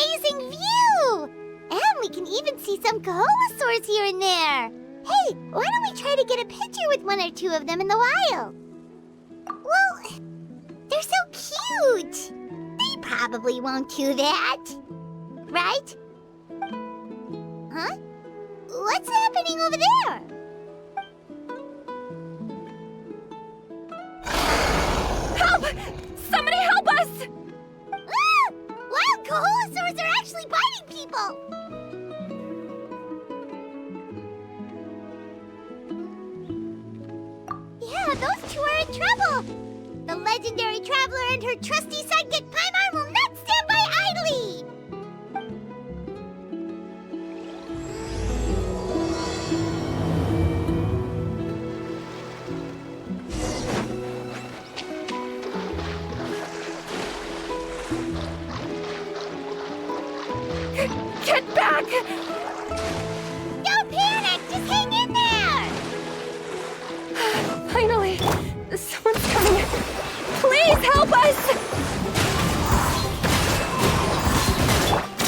amazing view! And we can even see some Koholosaurs here and there. Hey, why don't we try to get a picture with one or two of them in the wild? Well, they're so cute. They probably won't do that. Right? Huh? What's happening over there? Help! Somebody help us! Ah! Wild Koholosaurs are actually biting people! Yeah, those two are in trouble! The legendary traveler and her trusty sidekick Paimon will not stand by idly! Get back! Don't panic! Just hang in there! Finally! Someone's coming! Please help us!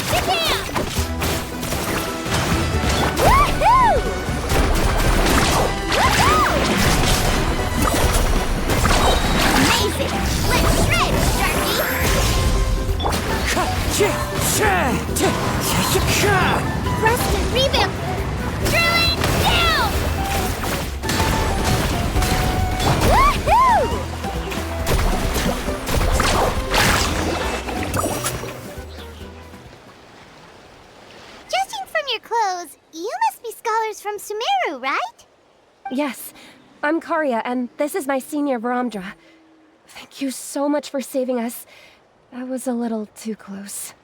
Get down! Woohoo! Woohoo! Amazing! Let's shred, Sharky! Rest and rebuild! Drilling down! Woohoo! Judging from your clothes, you must be scholars from Sumeru, right? Yes, I'm Karya, and this is my senior Varamdra. Thank you so much for saving us. That was a little too close.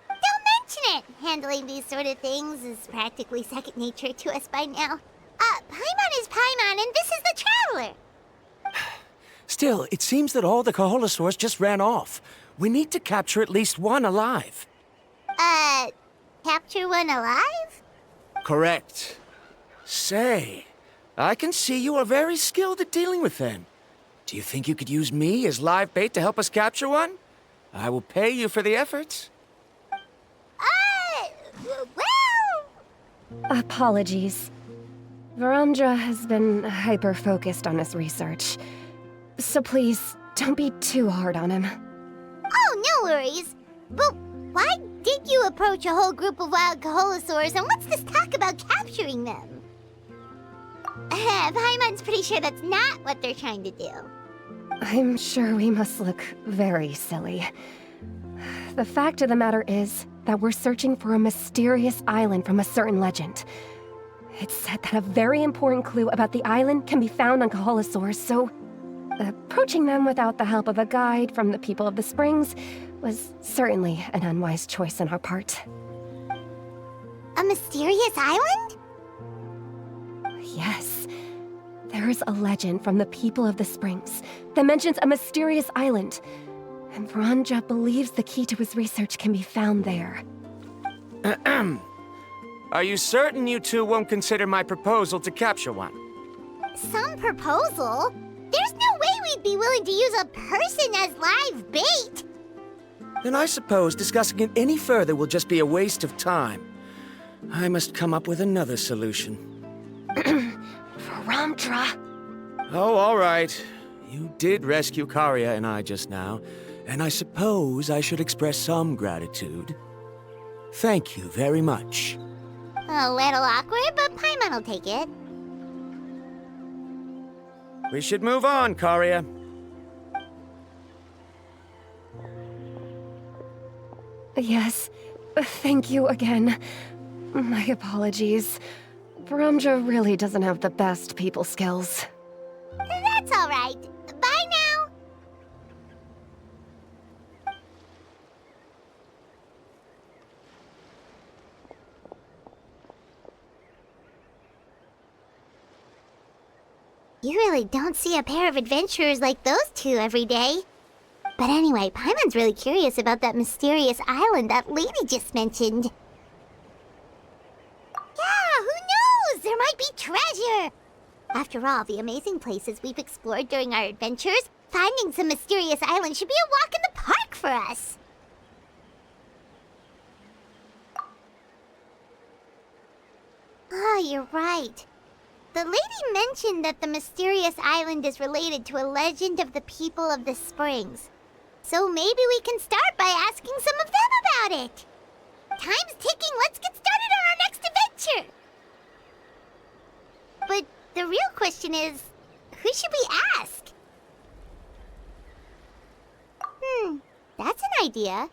Don't mention it! Handling these sort of things is practically second nature to us by now. Paimon is Paimon, and this is the Traveler! Still, it seems that all the Koholosaurs just ran off. We need to capture at least one alive. Capture one alive? Correct. Say, I can see you are very skilled at dealing with them. Do you think you could use me as live bait to help us capture one? I will pay you for the efforts. Well... Apologies. Varamdra has been hyper-focused on his research. So please, don't be too hard on him. Oh, no worries. But why did you approach a whole group of wild Koholosaurs, and what's this talk about capturing them? Paimon's pretty sure that's not what they're trying to do. I'm sure we must look very silly. The fact of the matter is that we're searching for a mysterious island from a certain legend. It's said that a very important clue about the island can be found on Koholosaurs, so approaching them without the help of a guide from the people of the Springs was certainly an unwise choice on our part. A mysterious island? Yes. There is a legend from the people of the Springs that mentions a mysterious island, and Varamdra believes the key to his research can be found there. Are you certain you two won't consider my proposal to capture one? Some proposal? There's no way we'd be willing to use a person as live bait! Then I suppose discussing it any further will just be a waste of time. I must come up with another solution. Varamdra! Oh, all right. You did rescue Karya and I just now, and I suppose I should express some gratitude. Thank you very much. A little awkward, but Paimon will take it. We should move on, Karya. Yes, thank you again. My apologies. Varamdra really doesn't have the best people skills. That's all right. Bye now. You really don't see a pair of adventurers like those two every day. But anyway, Paimon's really curious about that mysterious island that lady just mentioned. Yeah, who knows? There might be treasure! After all, the amazing places we've explored during our adventures, finding some mysterious island should be a walk in the park for us. Oh, you're right. The lady mentioned that the mysterious island is related to a legend of the people of the springs. So maybe we can start by asking some of them about it. Time's ticking. Let's get started on our next adventure. But the real question is, who should we ask? That's an idea.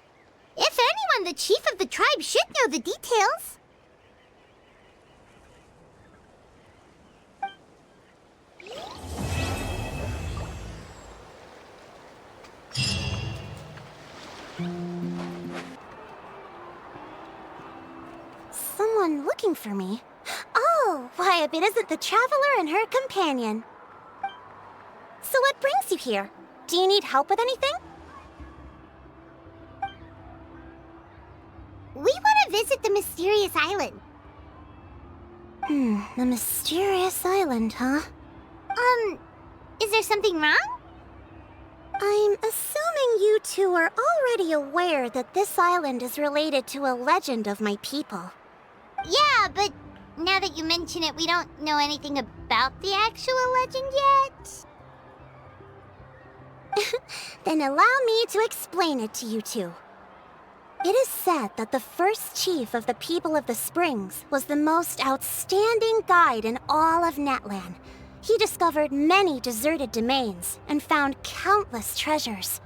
If anyone, the chief of the tribe should know the details. Someone looking for me? Oh, why, if it isn't the traveler and her companion. So what brings you here? Do you need help with anything? We want to visit the mysterious island. The mysterious island, huh? Is there something wrong? I'm assuming you two are already aware that this island is related to a legend of my people. Yeah, but now that you mention it, we don't know anything about the actual legend yet. Then allow me to explain it to you two. It is said that the first chief of the people of the Springs was the most outstanding guide in all of Natlan. He discovered many deserted domains and found countless treasures.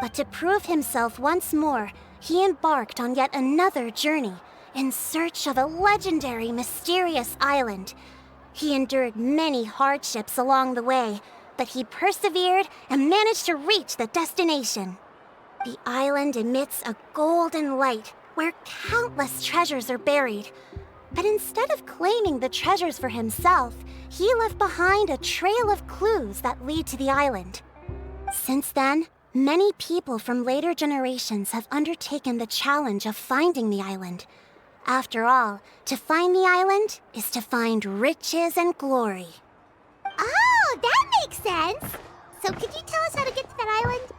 But to prove himself once more, he embarked on yet another journey in search of a legendary, mysterious island. He endured many hardships along the way, but he persevered and managed to reach the destination. The island emits a golden light where countless treasures are buried. But instead of claiming the treasures for himself, he left behind a trail of clues that lead to the island. Since then, many people from later generations have undertaken the challenge of finding the island. After all, to find the island is to find riches and glory. Oh, that makes sense! So could you tell us how to get to that island?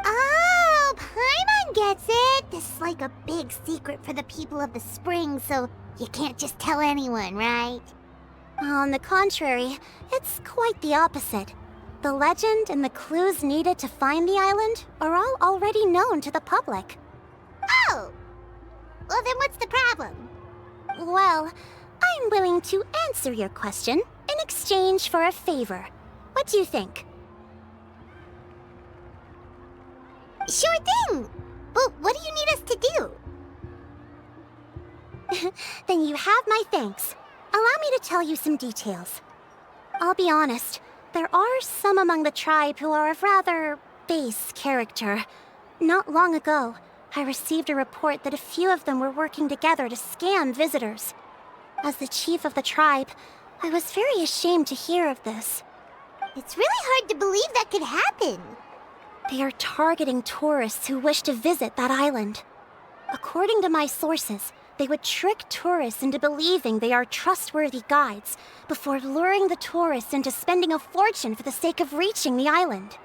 Oh, Paimon gets it! This is like a big secret for the people of the spring, so you can't just tell anyone, right? On the contrary, it's quite the opposite. The legend and the clues needed to find the island are all already known to the public. Oh! Well, then what's the problem? Well, I'm willing to answer your question in exchange for a favor. What do you think? Sure thing! But what do you need us to do? Then you have my thanks. Allow me to tell you some details. I'll be honest, there are some among the tribe who are of rather base character. Not long ago, I received a report that a few of them were working together to scam visitors. As the chief of the tribe, I was very ashamed to hear of this. It's really hard to believe that could happen. They are targeting tourists who wish to visit that island. According to my sources, they would trick tourists into believing they are trustworthy guides before luring the tourists into spending a fortune for the sake of reaching the island.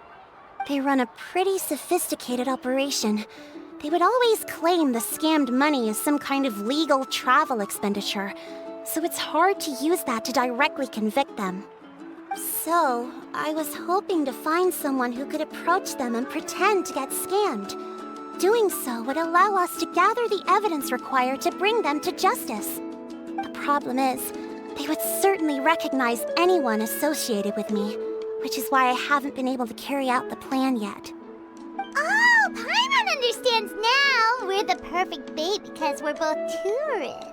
They run a pretty sophisticated operation. They would always claim the scammed money is some kind of legal travel expenditure, so it's hard to use that to directly convict them. So, I was hoping to find someone who could approach them and pretend to get scammed. Doing so would allow us to gather the evidence required to bring them to justice. The problem is, they would certainly recognize anyone associated with me, which is why I haven't been able to carry out the plan yet. Oh, Paimon understands now! We're the perfect bait because we're both tourists.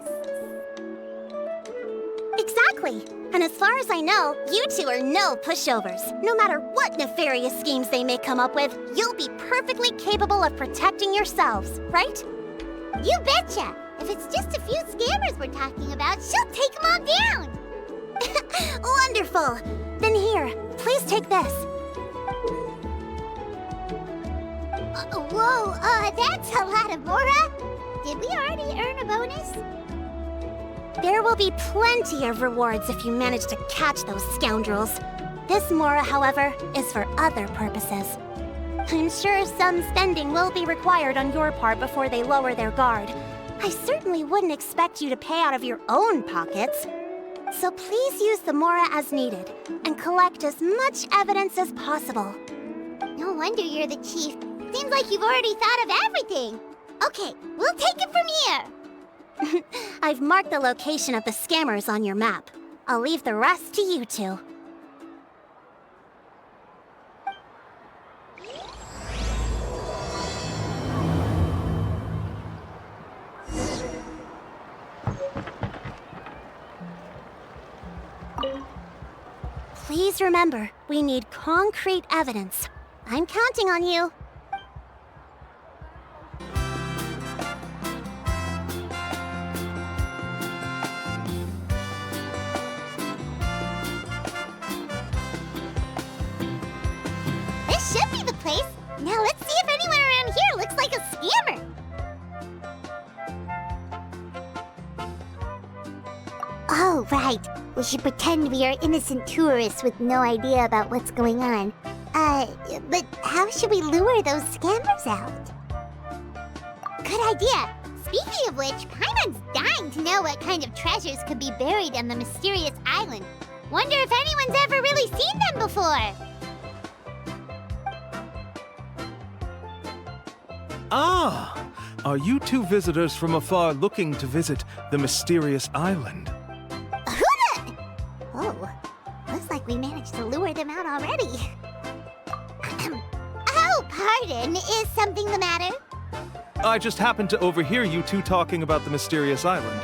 Exactly! And as far as I know, you two are no pushovers. No matter what nefarious schemes they may come up with, you'll be perfectly capable of protecting yourselves, right? You betcha! If it's just a few scammers we're talking about, she'll take them all down! Wonderful! Then here, please take this. Whoa, that's a lot of Mora! Did we already earn a bonus? There will be plenty of rewards if you manage to catch those scoundrels. This Mora, however, is for other purposes. I'm sure some spending will be required on your part before they lower their guard. I certainly wouldn't expect you to pay out of your own pockets. So please use the Mora as needed, and collect as much evidence as possible. No wonder you're the chief. Seems like you've already thought of everything. Okay, we'll take it from here. I've marked the location of the scammers on your map. I'll leave the rest to you two. Please remember, we need concrete evidence. I'm counting on you. This should be the place. Now let's see if anyone around here looks like a scammer. Oh, right. We should pretend we are innocent tourists with no idea about what's going on. But how should we lure those scammers out? Good idea. Speaking of which, Paimon's dying to know what kind of treasures could be buried on the mysterious island. Wonder if anyone's ever really seen them before. Ah! Are you two visitors from afar looking to visit the mysterious island? Oh, looks like we managed to lure them out already. Oh, pardon. Is something the matter? I just happened to overhear you two talking about the mysterious island.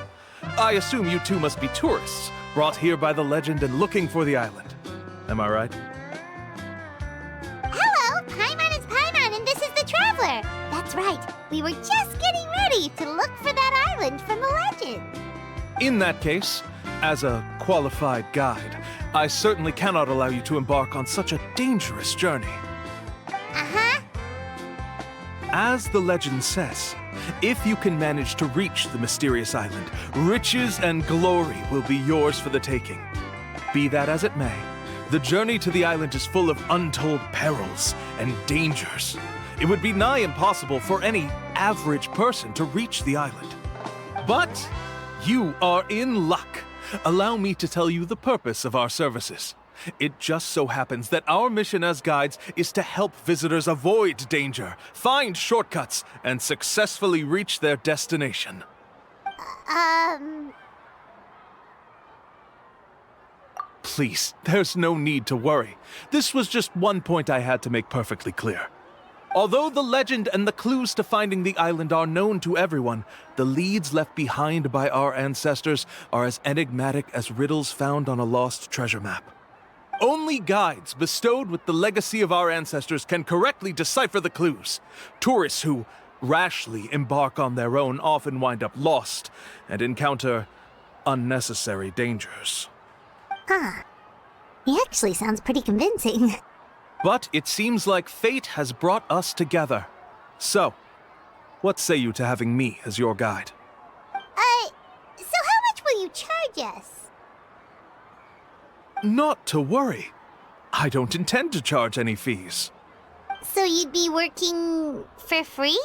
I assume you two must be tourists, brought here by the legend and looking for the island. Am I right? Hello, Paimon is Paimon, and this is the Traveler. That's right. We were just getting ready to look for that island from the legend. In that case, as a qualified guide, I certainly cannot allow you to embark on such a dangerous journey. Uh-huh. As the legend says, if you can manage to reach the mysterious island, riches and glory will be yours for the taking. Be that as it may, the journey to the island is full of untold perils and dangers. It would be nigh impossible for any average person to reach the island. But you are in luck. Allow me to tell you the purpose of our services. It just so happens that our mission as guides is to help visitors avoid danger, find shortcuts, and successfully reach their destination. Please, there's no need to worry. This was just one point I had to make perfectly clear. Although the legend and the clues to finding the island are known to everyone, the leads left behind by our ancestors are as enigmatic as riddles found on a lost treasure map. Only guides bestowed with the legacy of our ancestors can correctly decipher the clues. Tourists who rashly embark on their own often wind up lost and encounter unnecessary dangers. Huh. He actually sounds pretty convincing. But it seems like fate has brought us together. So, what say you to having me as your guide? So how much will you charge us? Not to worry. I don't intend to charge any fees. So you'd be working for free?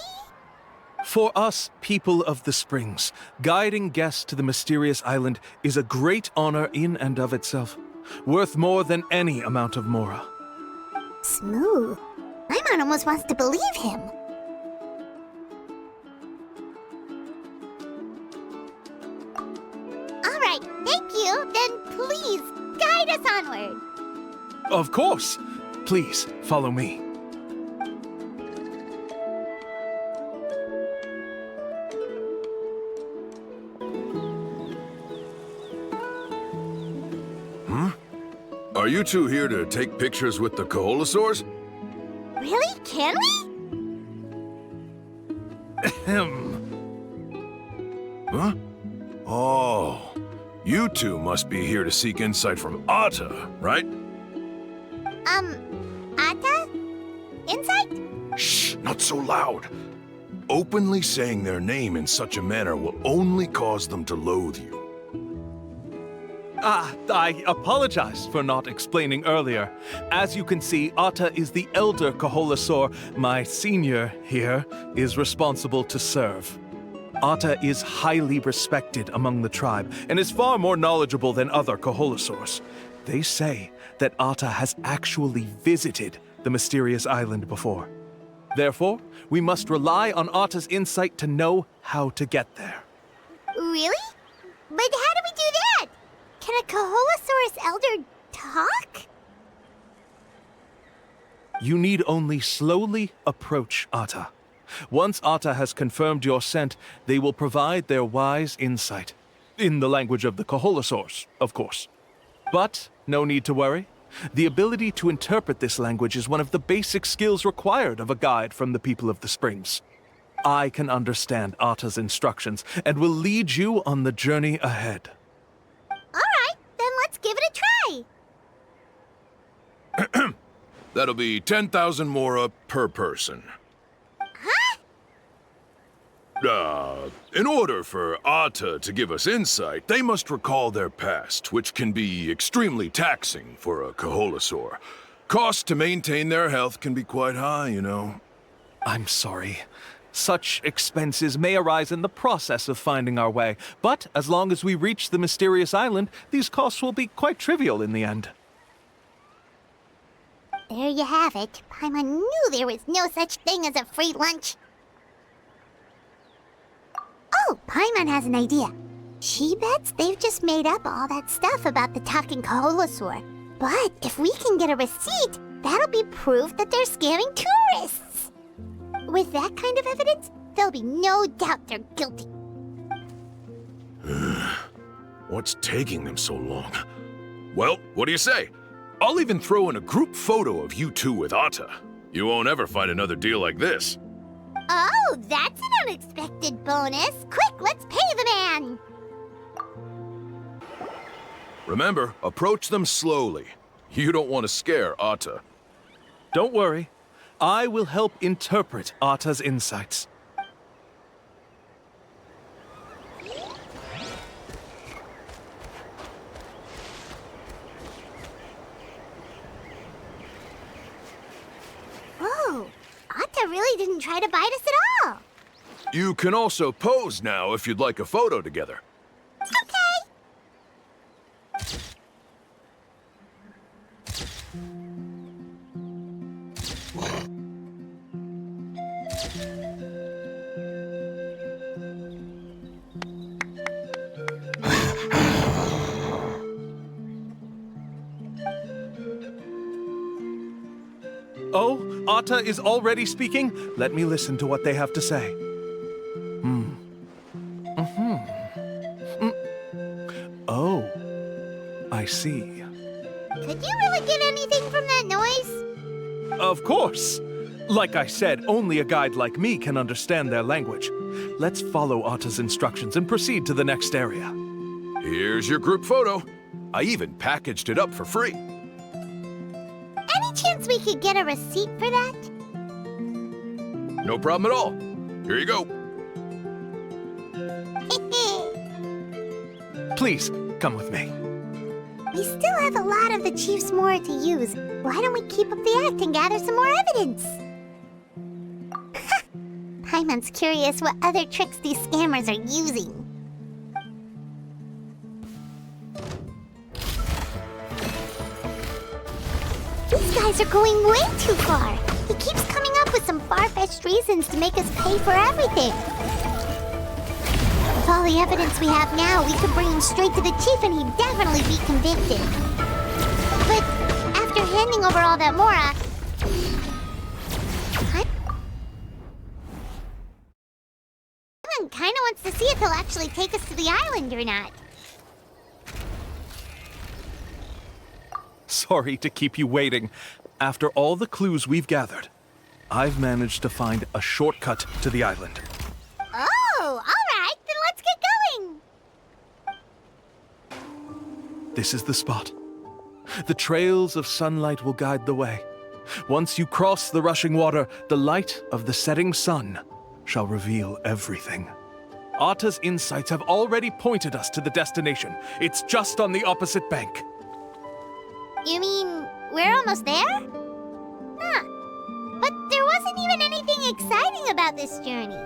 For us, people of the Springs, guiding guests to the mysterious island is a great honor in and of itself, worth more than any amount of Mora. Smooth. Paimon almost wants to believe him. All right, thank you. Then please, guide us onward. Of course. Please, follow me. Are you two here to take pictures with the Koholosaurs? Really? Can we? Huh? Oh, you two must be here to seek insight from Atta, right? Atta? Insight? Shh, not so loud. Openly saying their name in such a manner will only cause them to loathe you. I apologize for not explaining earlier. As you can see, Atta is the elder Kaholasaur. My senior here is responsible to serve. Atta is highly respected among the tribe and is far more knowledgeable than other Kaholasaurs. They say that Atta has actually visited the mysterious island before. Therefore, we must rely on Atta's insight to know how to get there. Really? But how do we do that? Can a Kaholosaurus elder talk? You need only slowly approach Atta. Once Atta has confirmed your scent, they will provide their wise insight. In the language of the Kaholosaurs, of course. But no need to worry. The ability to interpret this language is one of the basic skills required of a guide from the people of the Springs. I can understand Atta's instructions and will lead you on the journey ahead. Alright, then let's give it a try. That'll be 10,000 mora per person. In order for Atta to give us insight, they must recall their past, which can be extremely taxing for a Kaholasaur. Costs to maintain their health can be quite high, you know. I'm sorry. Such expenses may arise in the process of finding our way, but as long as we reach the mysterious island, these costs will be quite trivial in the end. There you have it. Paimon knew there was no such thing as a free lunch. Oh, Paimon has an idea. She bets they've just made up all that stuff about the talking Kaholosaur. But if we can get a receipt, that'll be proof that they're scamming tourists. With that kind of evidence, there'll be no doubt they're guilty. What's taking them so long? Well, what do you say? I'll even throw in a group photo of you two with Atta. You won't ever find another deal like this. Oh, that's an unexpected bonus. Quick, let's pay the man. Remember, approach them slowly. You don't want to scare Atta. Don't worry. I will help interpret Atta's insights. Whoa, Atta really didn't try to bite us at all. You can also pose now if you'd like a photo together. Okay. Oh, Atta is already speaking? Let me listen to what they have to say. Oh, I see. Could you really get anything from that noise? Of course! Like I said, only a guide like me can understand their language. Let's follow Atta's instructions and proceed to the next area. Here's your group photo. I even packaged it up for free. Any chance we could get a receipt for that? No problem at all. Here you go. Please, come with me. We still have a lot of the Chief's more to use. Why don't we keep up the act and gather some more evidence? Paimon's curious what other tricks these scammers are using. These guys are going way too far. He keeps coming up with some far-fetched reasons to make us pay for everything. With all the evidence we have now, we could bring him straight to the chief and he'd definitely be convicted. But after handing over all that Mora, Paimon kinda wants to see if he'll actually take us to the island or not. Sorry to keep you waiting. After all the clues we've gathered, I've managed to find a shortcut to the island. Oh, all right, then let's get going. This is the spot. The trails of sunlight will guide the way. Once you cross the rushing water, the light of the setting sun shall reveal everything. Atta's insights have already pointed us to the destination. It's just on the opposite bank. You mean we're almost there? Huh. But there wasn't even anything exciting about this journey.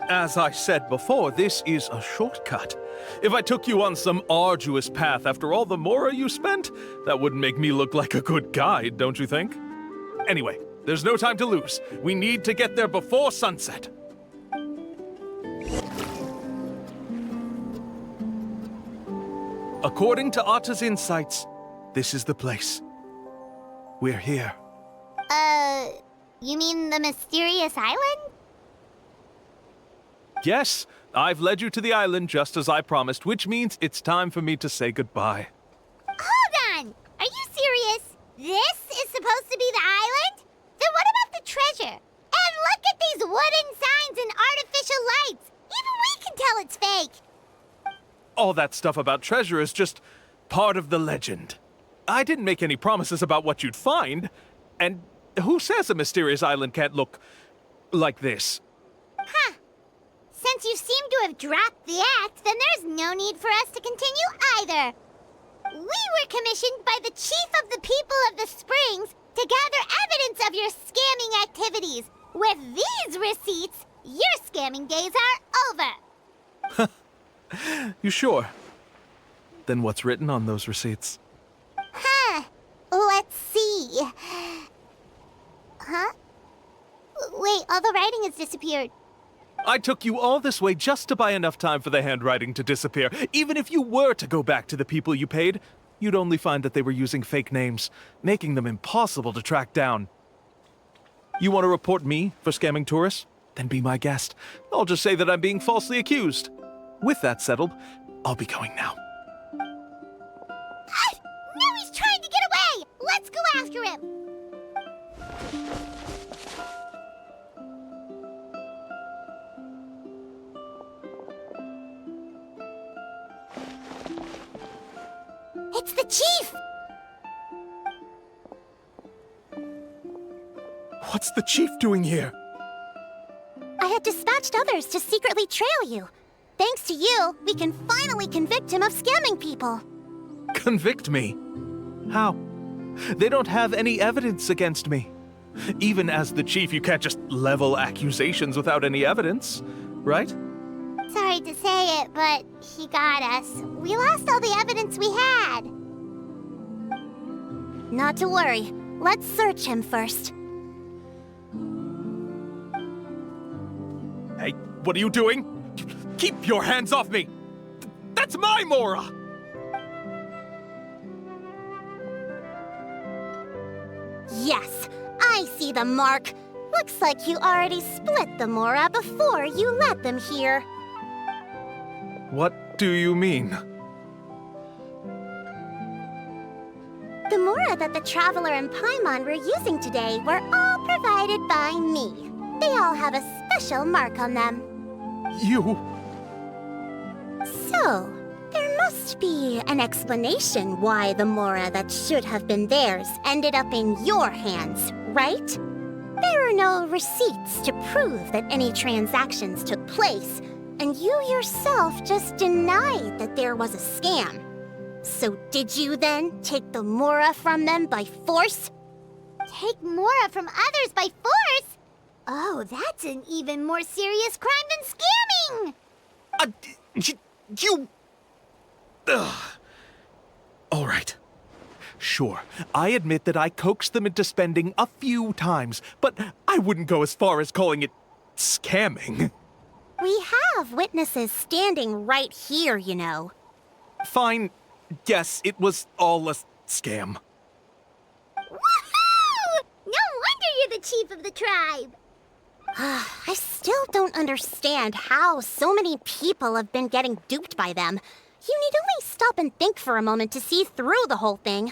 As I said before, this is a shortcut. If I took you on some arduous path after all the mora you spent, that wouldn't make me look like a good guide, don't you think? Anyway, there's no time to lose. We need to get there before sunset. According to Atta's insights, this is the place. We're here. You mean the mysterious island? Yes, I've led you to the island just as I promised, which means it's time for me to say goodbye. Hold on! Are you serious? This is supposed to be the island? Then what about the treasure? And look at these wooden signs and artificial lights! Even we can tell it's fake! All that stuff about treasure is just part of the legend. I didn't make any promises about what you'd find, and who says a mysterious island can't look like this? Huh. Since you seem to have dropped the act, then there's no need for us to continue either. We were commissioned by the chief of the people of the Springs to gather evidence of your scamming activities. With these receipts, your scamming days are over. You sure? Then what's written on those receipts? Huh. Let's see. Huh? Wait, all the writing has disappeared. I took you all this way just to buy enough time for the handwriting to disappear. Even if you were to go back to the people you paid, you'd only find that they were using fake names, making them impossible to track down. You want to report me for scamming tourists? Then be my guest. I'll just say that I'm being falsely accused. With that settled, I'll be going now. Now he's trying to get away! Let's go after him! It's the chief! What's the chief doing here? I had dispatched others to secretly trail you. Thanks to you, we can finally convict him of scamming people. Convict me? How? They don't have any evidence against me. Even as the chief, you can't just level accusations without any evidence, right? Sorry to say it, but he got us. We lost all the evidence we had. Not to worry. Let's search him first. Hey, what are you doing? Keep your hands off me! That's my Mora! Yes, I see the mark. Looks like you already split the Mora before you led them here. What do you mean? The Mora that the Traveler and Paimon were using today were all provided by me. They all have a special mark on them. You... So, there must be an explanation why the Mora that should have been theirs ended up in your hands, right? There are no receipts to prove that any transactions took place, and you yourself just denied that there was a scam. So did you then take the Mora from them by force? Take Mora from others by force? Oh, that's an even more serious crime than scamming! You... Ugh. All right. Sure, I admit that I coaxed them into spending a few times, but I wouldn't go as far as calling it scamming. We have witnesses standing right here, you know. Fine. Yes, it was all a scam. Woohoo! No wonder you're the chief of the tribe! I still don't understand how so many people have been getting duped by them. You need only stop and think for a moment to see through the whole thing.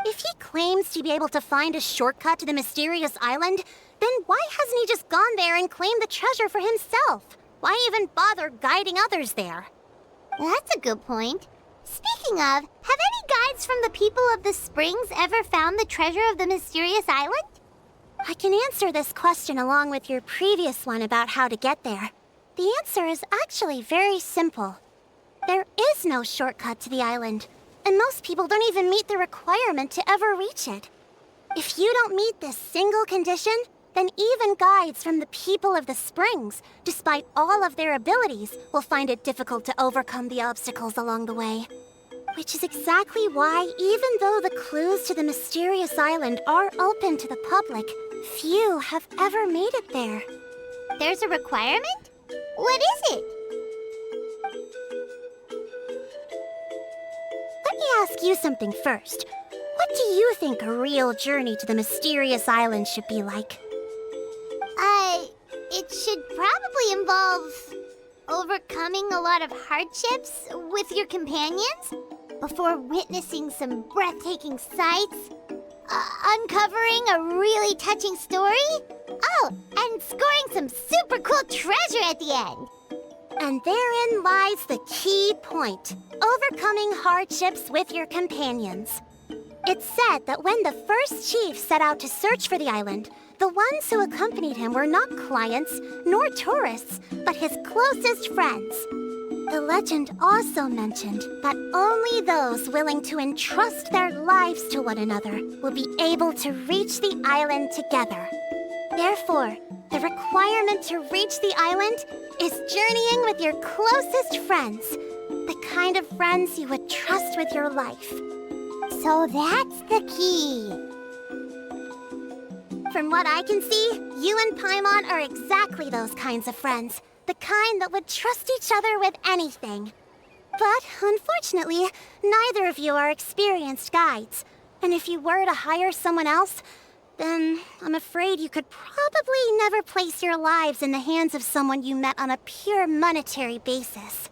If he claims to be able to find a shortcut to the mysterious island, then why hasn't he just gone there and claimed the treasure for himself? Why even bother guiding others there? That's a good point. Speaking of, have any guides from the people of the Springs ever found the treasure of the mysterious island? I can answer this question along with your previous one about how to get there. The answer is actually very simple. There is no shortcut to the island, and most people don't even meet the requirement to ever reach it. If you don't meet this single condition, then even guides from the people of the Springs, despite all of their abilities, will find it difficult to overcome the obstacles along the way. Which is exactly why, even though the clues to the mysterious island are open to the public, few have ever made it there. There's a requirement? What is it? Let me ask you something first. What do you think a real journey to the mysterious island should be like? It should probably involve overcoming a lot of hardships with your companions before witnessing some breathtaking sights, uncovering a really touching story, and scoring some super cool treasure at the end. And therein lies the key point: overcoming hardships with your companions. It's said that when the first chief set out to search for the island, the ones who accompanied him were not clients nor tourists, but his closest friends. The legend also mentioned that only those willing to entrust their lives to one another will be able to reach the island together. Therefore, the requirement to reach the island is journeying with your closest friends, the kind of friends you would trust with your life. So that's the key. From what I can see, you and Paimon are exactly those kinds of friends. The kind that would trust each other with anything. But unfortunately, neither of you are experienced guides. And if you were to hire someone else, then I'm afraid you could probably never place your lives in the hands of someone you met on a pure monetary basis.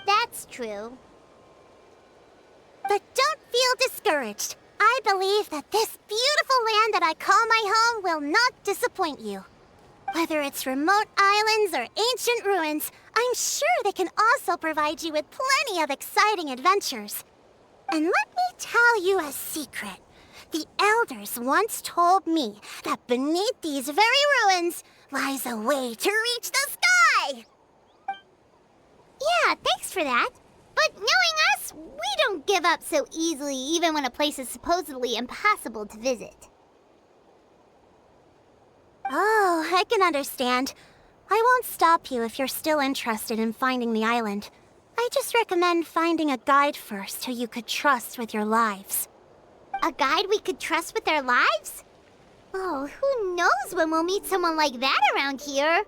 That's true. But don't feel discouraged. I believe that this beautiful land that I call my home will not disappoint you. Whether it's remote islands or ancient ruins, I'm sure they can also provide you with plenty of exciting adventures. And let me tell you a secret. The elders once told me that beneath these very ruins lies a way to reach the sky! Yeah, thanks for that. But knowing us, we don't give up so easily even when a place is supposedly impossible to visit. Oh, I can understand. I won't stop you if you're still interested in finding the island. I just recommend finding a guide first who you could trust with your lives. A guide we could trust with our lives? Oh, who knows when we'll meet someone like that around here?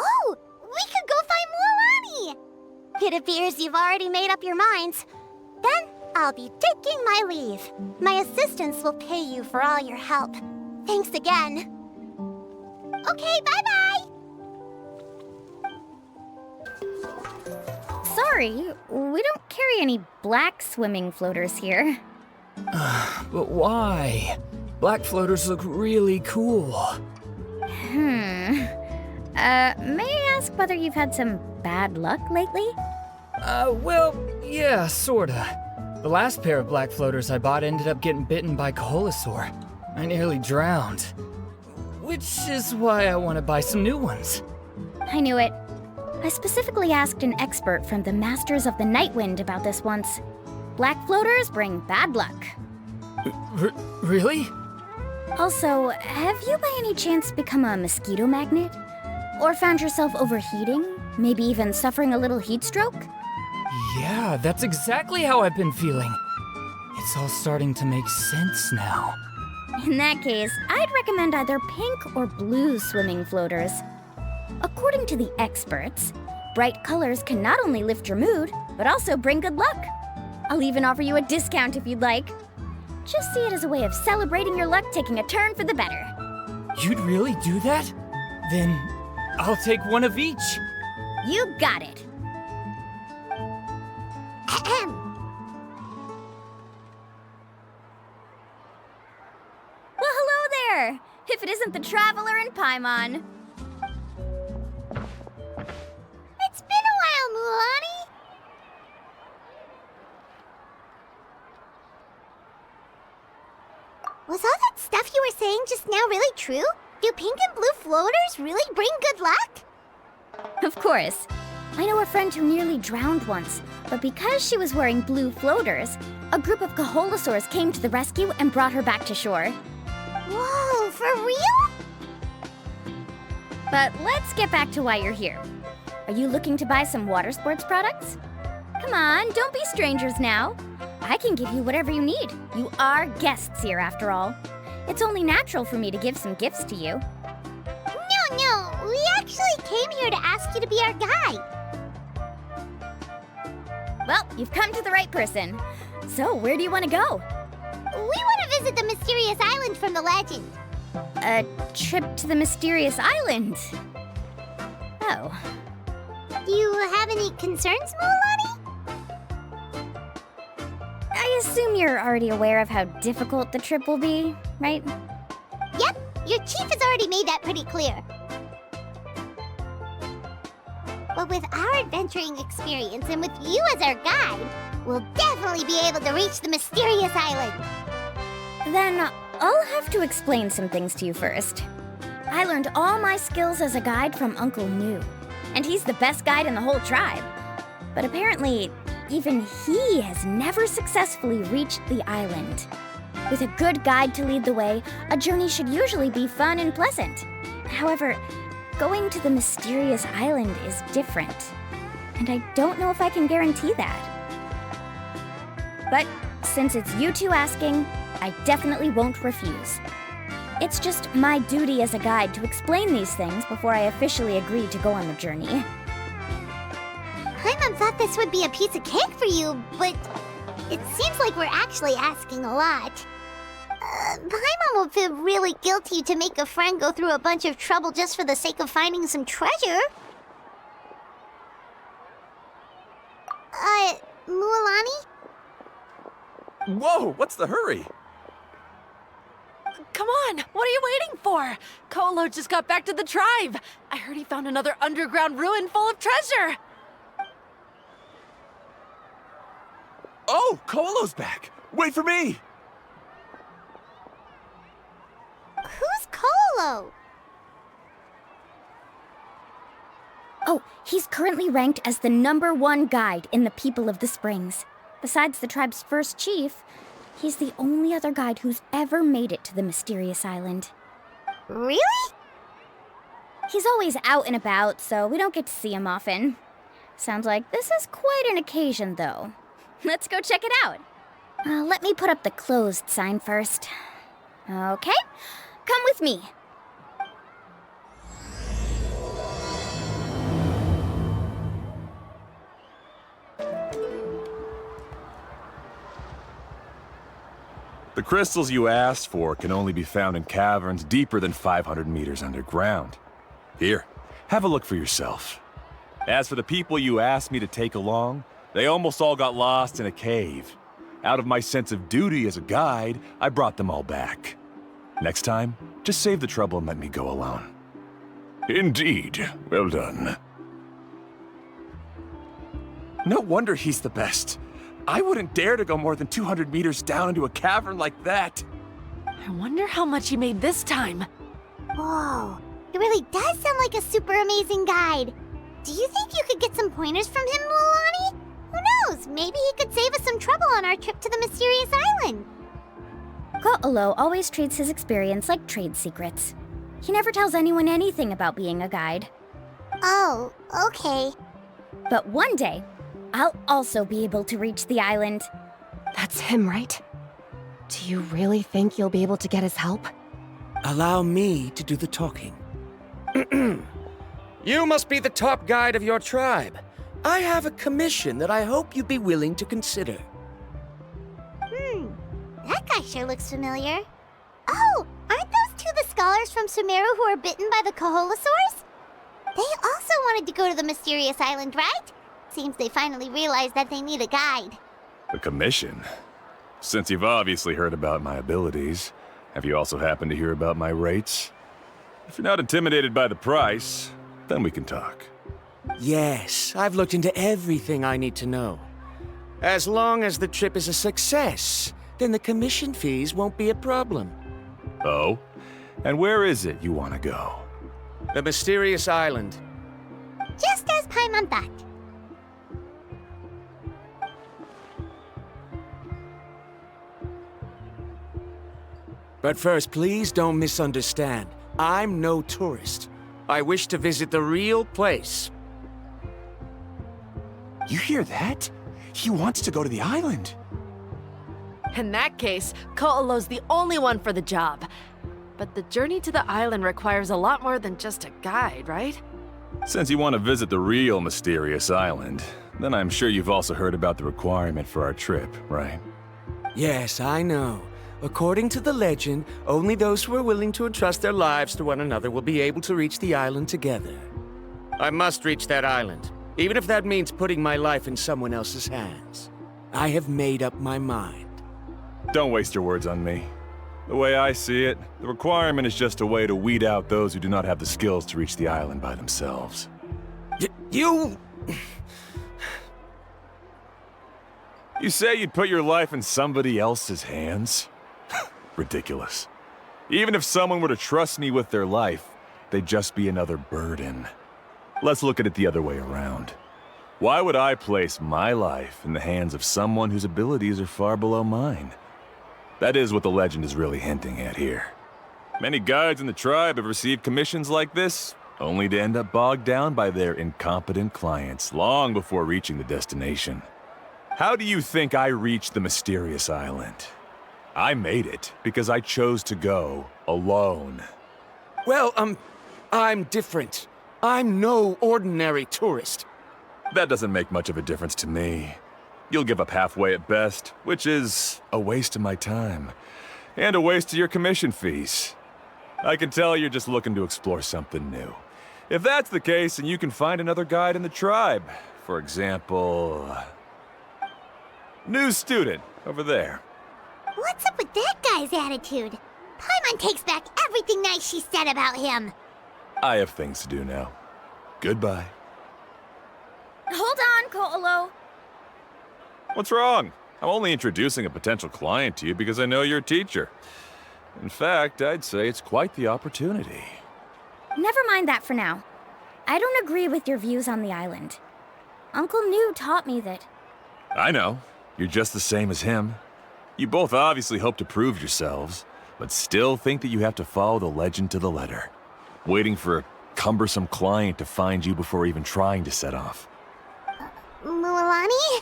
Oh, we could go find Mualani! It appears you've already made up your minds. Then I'll be taking my leave. My assistants will pay you for all your help. Thanks again. Okay, bye-bye! Sorry, we don't carry any black swimming floaters here. But why? Black floaters look really cool. May I ask whether you've had some bad luck lately? Well, yeah, sorta. The last pair of black floaters I bought ended up getting bitten by Coholosaur. I nearly drowned. Which is why I want to buy some new ones. I knew it. I specifically asked an expert from the Masters of the Nightwind about this once. Black floaters bring bad luck. Really? Also, have you by any chance become a mosquito magnet? Or found yourself overheating? Maybe even suffering a little heat stroke? Yeah, that's exactly how I've been feeling. It's all starting to make sense now. In that case, I'd recommend either pink or blue swimming floaters. According to the experts, bright colors can not only lift your mood, but also bring good luck. I'll even offer you a discount if you'd like. Just see it as a way of celebrating your luck taking a turn for the better. You'd really do that? Then I'll take one of each. You got it. Ahem. Well, hello there! If it isn't the Traveler in Paimon. It's been a while, Mualani. Was all that true? Do pink and blue floaters really bring good luck? Of course. I know a friend who nearly drowned once, but because she was wearing blue floaters, a group of Kaholasaurs came to the rescue and brought her back to shore. Whoa, for real? But let's get back to why you're here. Are you looking to buy some water sports products? Come on, don't be strangers now. I can give you whatever you need. You are guests here, after all. It's only natural for me to give some gifts to you. No, we actually came here to ask you to be our guide. Well, you've come to the right person. So, where do you want to go? We want to visit the mysterious island from the legend. A trip to the mysterious island? Oh. Do you have any concerns, Mualani? I assume you're already aware of how difficult the trip will be, right? Yep, your chief has already made that pretty clear. But with our adventuring experience and with you as our guide, we'll definitely be able to reach the mysterious island. Then I'll have to explain some things to you first. I learned all my skills as a guide from Uncle New, and he's the best guide in the whole tribe. But apparently, even he has never successfully reached the island. With a good guide to lead the way, a journey should usually be fun and pleasant. However, going to the mysterious island is different, and I don't know if I can guarantee that. But since it's you two asking, I definitely won't refuse. It's just my duty as a guide to explain these things before I officially agree to go on the journey. Paimon thought this would be a piece of cake for you, but it seems like we're actually asking a lot. Paimon will feel really guilty to make a friend go through a bunch of trouble just for the sake of finding some treasure. Mualani? Whoa, what's the hurry? Come on, what are you waiting for? Kolo just got back to the tribe. I heard he found another underground ruin full of treasure. Oh, Kolo's back! Wait for me! Who's Kolo? Oh, he's currently ranked as the #1 guide in the People of the Springs. Besides the tribe's first chief, he's the only other guide who's ever made it to the mysterious island. Really? He's always out and about, so we don't get to see him often. Sounds like this is quite an occasion, though. Let's go check it out. Let me put up the closed sign first. Okay, come with me. The crystals you asked for can only be found in caverns deeper than 500 meters underground. Here, have a look for yourself. As for the people you asked me to take along, they almost all got lost in a cave. Out of my sense of duty as a guide, I brought them all back. Next time, just save the trouble and let me go alone. Indeed. Well done. No wonder he's the best. I wouldn't dare to go more than 200 meters down into a cavern like that. I wonder how much he made this time. Whoa, it really does sound like a super amazing guide. Do you think you could get some pointers from him, Mualani? Who knows? Maybe he could save us some trouble on our trip to the mysterious island. Ko'olo always treats his experience like trade secrets. He never tells anyone anything about being a guide. Oh, okay. But one day, I'll also be able to reach the island. That's him, right? Do you really think you'll be able to get his help? Allow me to do the talking. You must be the top guide of your tribe. I have a commission that I hope you'd be willing to consider. That guy sure looks familiar. Oh, aren't those two the scholars from Sumeru who are bitten by the Kaholasaurs? They also wanted to go to the mysterious island, right? Seems they finally realized that they need a guide. The commission? Since you've obviously heard about my abilities, have you also happened to hear about my rates? If you're not intimidated by the price, then we can talk. Yes, I've looked into everything I need to know. As long as the trip is a success, then the commission fees won't be a problem. Oh? And where is it you want to go? The mysterious island. Just as Paimon thought. But first, please don't misunderstand. I'm no tourist. I wish to visit the real place. You hear that? He wants to go to the island. In that case, Ko'olo's the only one for the job. But the journey to the island requires a lot more than just a guide, right? Since you want to visit the real mysterious island, then I'm sure you've also heard about the requirement for our trip, right? Yes, I know. According to the legend, only those who are willing to entrust their lives to one another will be able to reach the island together. I must reach that island, even if that means putting my life in someone else's hands. I have made up my mind. Don't waste your words on me. The way I see it, the requirement is just a way to weed out those who do not have the skills to reach the island by themselves. You... You say you'd put your life in somebody else's hands? Ridiculous. Even if someone were to trust me with their life, they'd just be another burden. Let's look at it the other way around. Why would I place my life in the hands of someone whose abilities are far below mine? That is what the legend is really hinting at here. Many guides in the tribe have received commissions like this, only to end up bogged down by their incompetent clients long before reaching the destination. How do you think I reached the mysterious island? I made it because I chose to go alone. Well, I'm different. I'm no ordinary tourist. That doesn't make much of a difference to me. You'll give up halfway at best, which is a waste of my time. And a waste of your commission fees. I can tell you're just looking to explore something new. If that's the case, then you can find another guide in the tribe. For example... New student, over there. What's up with that guy's attitude? Paimon takes back everything nice she said about him. I have things to do now. Goodbye. Hold on, Ko'olo. What's wrong? I'm only introducing a potential client to you because I know you're a teacher. In fact, I'd say it's quite the opportunity. Never mind that for now. I don't agree with your views on the island. Uncle New taught me that... I know. You're just the same as him. You both obviously hope to prove yourselves, but still think that you have to follow the legend to the letter. Waiting for a cumbersome client to find you before even trying to set off. Mualani?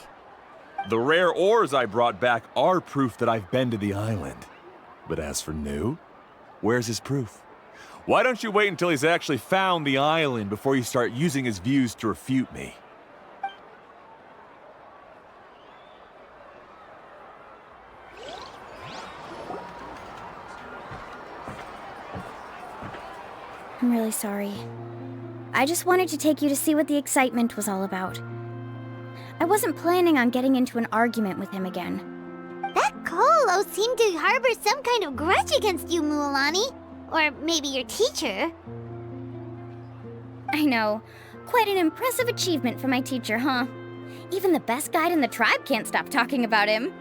The rare ores I brought back are proof that I've been to the island. But as for New, where's his proof? Why don't you wait until he's actually found the island before you start using his views to refute me? I'm really sorry. I just wanted to take you to see what the excitement was all about. I wasn't planning on getting into an argument with him again. That Ko'olo seemed to harbor some kind of grudge against you, Mualani. Or maybe your teacher. I know. Quite an impressive achievement for my teacher, huh? Even the best guide in the tribe can't stop talking about him.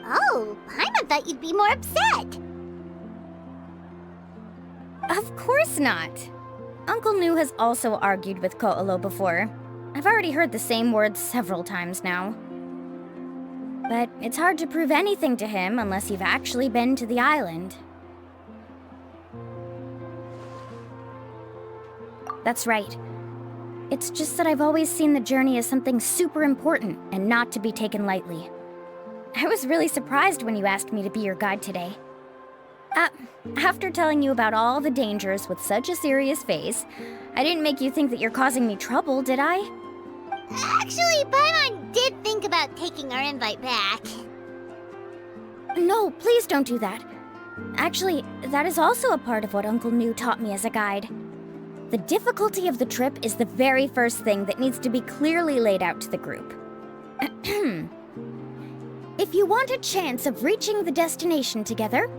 Oh, Paimon thought you'd be more upset. Of course not. Uncle New has also argued with Ko'olo before. I've already heard the same words several times now. But it's hard to prove anything to him unless you've actually been to the island. That's right. It's just that I've always seen the journey as something super important and not to be taken lightly. I was really surprised when you asked me to be your guide today. After telling you about all the dangers with such a serious face, I didn't make you think that you're causing me trouble, did I? Actually, Paimon did think about taking our invite back. No, please don't do that. Actually, that is also a part of what Uncle New taught me as a guide. The difficulty of the trip is the very first thing that needs to be clearly laid out to the group. If you want a chance of reaching the destination together,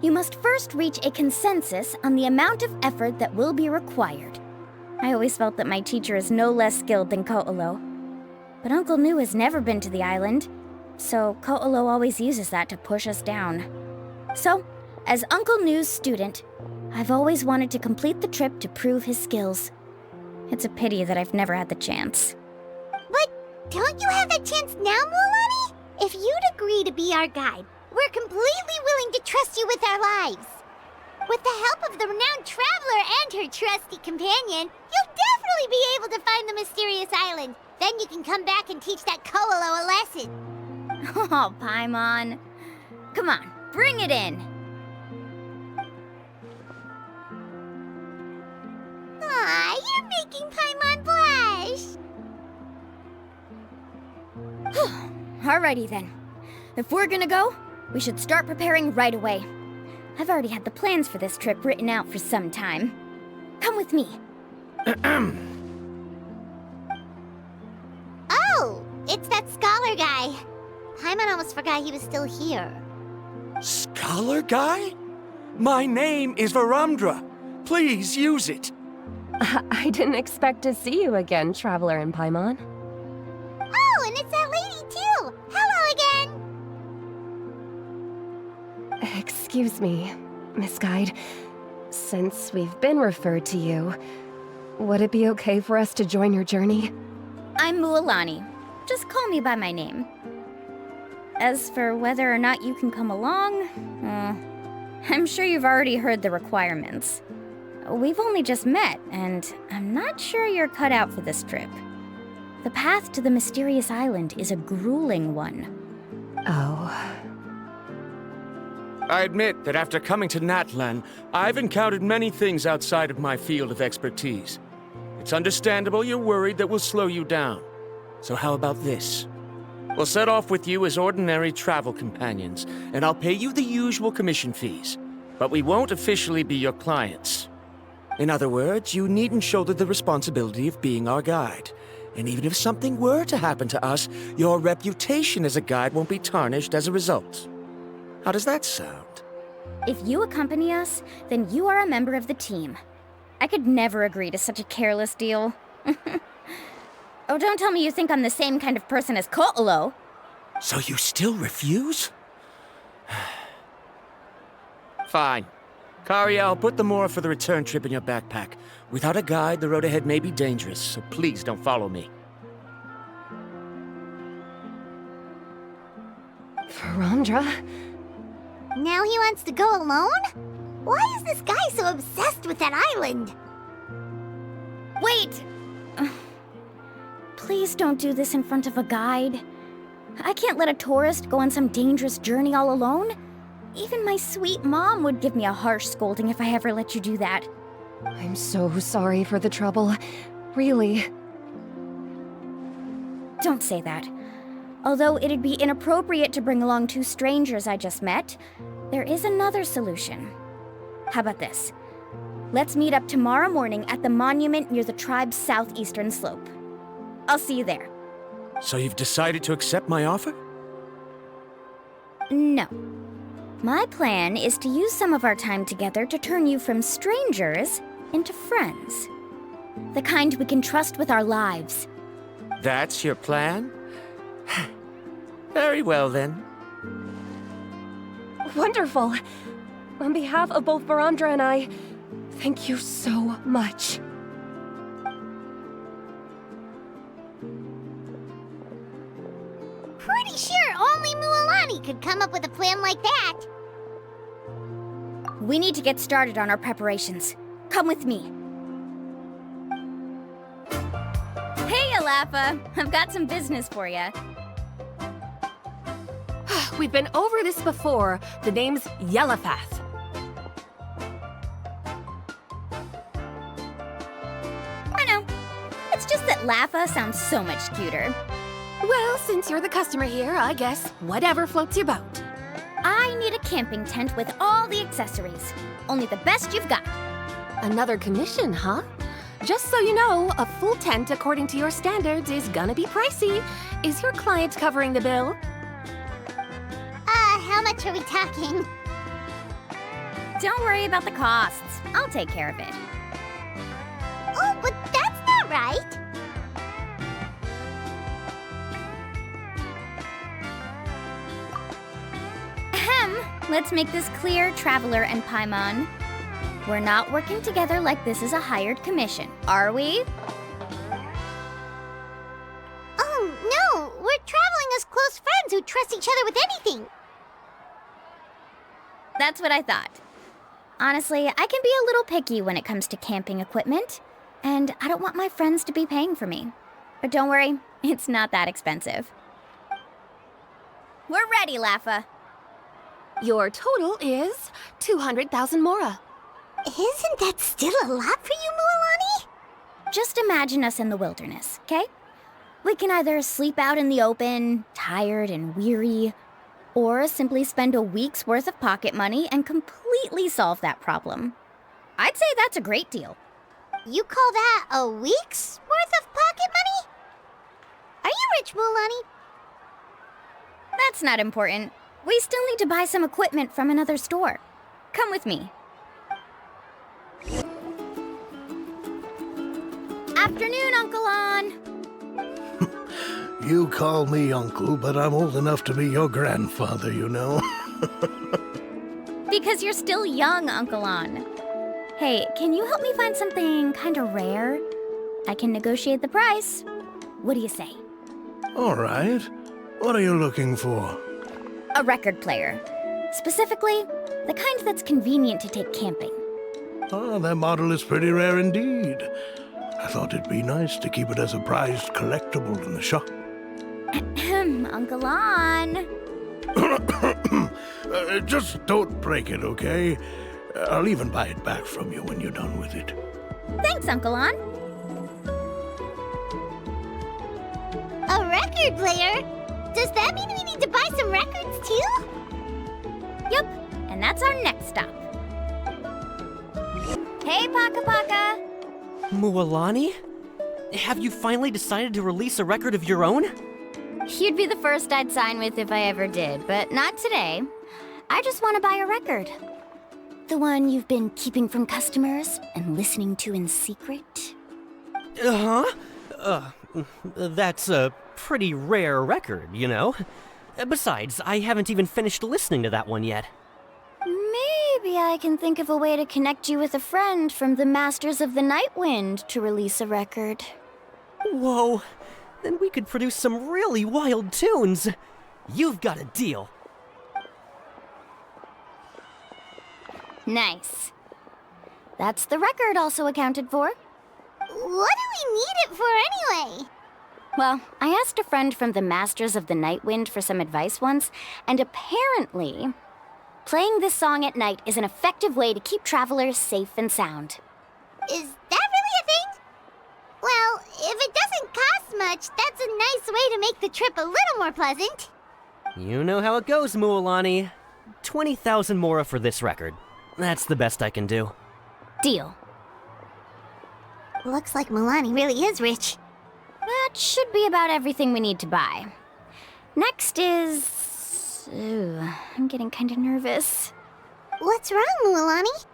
you must first reach a consensus on the amount of effort that will be required. I always felt that my teacher is no less skilled than Ko'olo. But Uncle New has never been to the island, so Ko'olo always uses that to push us down. So, as Uncle New's student, I've always wanted to complete the trip to prove his skills. It's a pity that I've never had the chance. But don't you have that chance now, Mualani? If you'd agree to be our guide, we're completely willing to trust you with our lives. With the help of the renowned traveler and her trusty companion, you'll definitely be able to find the mysterious island. Then you can come back and teach that Koalo a lesson. Oh, Paimon. Come on, bring it in. Aw, you're making Paimon blush. Alrighty then. If we're gonna go, we should start preparing right away. I've already had the plans for this trip written out for some time. Come with me. Oh, it's that scholar guy. Paimon almost forgot he was still here. Scholar guy? My name is Varamdra. Please use it. I didn't expect to see you again, Traveler and Paimon. Oh, and it's that lady too. Hello again. Excuse me, Miss Guide. Since we've been referred to you, would it be okay for us to join your journey? I'm Mualani. Just call me by my name. As for whether or not you can come along, I'm sure you've already heard the requirements. We've only just met, and I'm not sure you're cut out for this trip. The path to the mysterious island is a grueling one. Oh. I admit that after coming to Natlan, I've encountered many things outside of my field of expertise. It's understandable you're worried that we'll slow you down. So how about this? We'll set off with you as ordinary travel companions, and I'll pay you the usual commission fees. But we won't officially be your clients. In other words, you needn't shoulder the responsibility of being our guide. And even if something were to happen to us, your reputation as a guide won't be tarnished as a result. How does that sound? If you accompany us, then you are a member of the team. I could never agree to such a careless deal. Oh, don't tell me you think I'm the same kind of person as Koalo. So you still refuse? Fine. Kariel, put the Mora for the return trip in your backpack. Without a guide, the road ahead may be dangerous, so please don't follow me. Varamdra? Now he wants to go alone? Why is this guy so obsessed with that island? Wait! Please don't do this in front of a guide. I can't let a tourist go on some dangerous journey all alone. Even my sweet mom would give me a harsh scolding if I ever let you do that. I'm so sorry for the trouble. Really. Don't say that. Although it'd be inappropriate to bring along two strangers I just met, there is another solution. How about this? Let's meet up tomorrow morning at the monument near the tribe's southeastern slope. I'll see you there. So you've decided to accept my offer? No. My plan is to use some of our time together to turn you from strangers into friends. The kind we can trust with our lives. That's your plan? Very well, then. Wonderful. On behalf of both Varamdra and I, thank you so much. Pretty sure only Mualani could come up with a plan like that. We need to get started on our preparations. Come with me. Hey, Alafa! I've got some business for you. We've been over this before. The name's Yellowfath. I know. It's just that Lafa sounds so much cuter. Well, since you're the customer here, I guess whatever floats your boat. I need a camping tent with all the accessories. Only the best you've got. Another commission, huh? Just so you know, a full tent according to your standards is gonna be pricey. Is your client covering the bill? How much are we talking? Don't worry about the costs. I'll take care of it. Oh, but that's not right. Ahem. Let's make this clear, Traveler and Paimon. We're not working together like this is a hired commission, are we? Oh, no! We're traveling as close friends who trust each other with anything. That's what I thought. Honestly, I can be a little picky when it comes to camping equipment, and I don't want my friends to be paying for me. But don't worry, it's not that expensive. We're ready, Laffa. Your total is 200,000 mora. Isn't that still a lot for you, Mualani? Just imagine us in the wilderness, okay? We can either sleep out in the open, tired and weary, or simply spend a week's worth of pocket money and completely solve that problem. I'd say that's a great deal. You call that a week's worth of pocket money? Are you rich, Mualani? That's not important. We still need to buy some equipment from another store. Come with me. Afternoon, Uncle On. You call me uncle, but I'm old enough to be your grandfather, you know. Because you're still young, Uncle On. Hey, can you help me find something kinda rare? I can negotiate the price. What do you say? All right. What are you looking for? A record player. Specifically, the kind that's convenient to take camping. Oh, that model is pretty rare indeed. I thought it'd be nice to keep it as a prized collectible in the shop. Uncle On. Just don't break it, okay? I'll even buy it back from you when you're done with it. Thanks, Uncle On. A record player? Does that mean we need to buy some records too? Yup, and that's our next stop. Hey, Paka Paka. Mualani? Have you finally decided to release a record of your own? You'd be the first I'd sign with if I ever did, but not today. I just want to buy a record. The one you've been keeping from customers and listening to in secret? That's a pretty rare record, you know? Besides, I haven't even finished listening to that one yet. Maybe I can think of a way to connect you with a friend from the Masters of the Night Wind to release a record. Whoa, then we could produce some really wild tunes. You've got a deal. Nice. That's the record also accounted for. What do we need it for anyway? Well, I asked a friend from the Masters of the Night Wind for some advice once, and apparently, playing this song at night is an effective way to keep travelers safe and sound. Is that really a thing? Well, if it doesn't cost much, that's a nice way to make the trip a little more pleasant. You know how it goes, Mualani. 20,000 mora for this record. That's the best I can do. Deal. Looks like Mualani really is rich. That should be about everything we need to buy. Next is... Ooh, I'm getting kind of nervous. What's wrong, Mualani?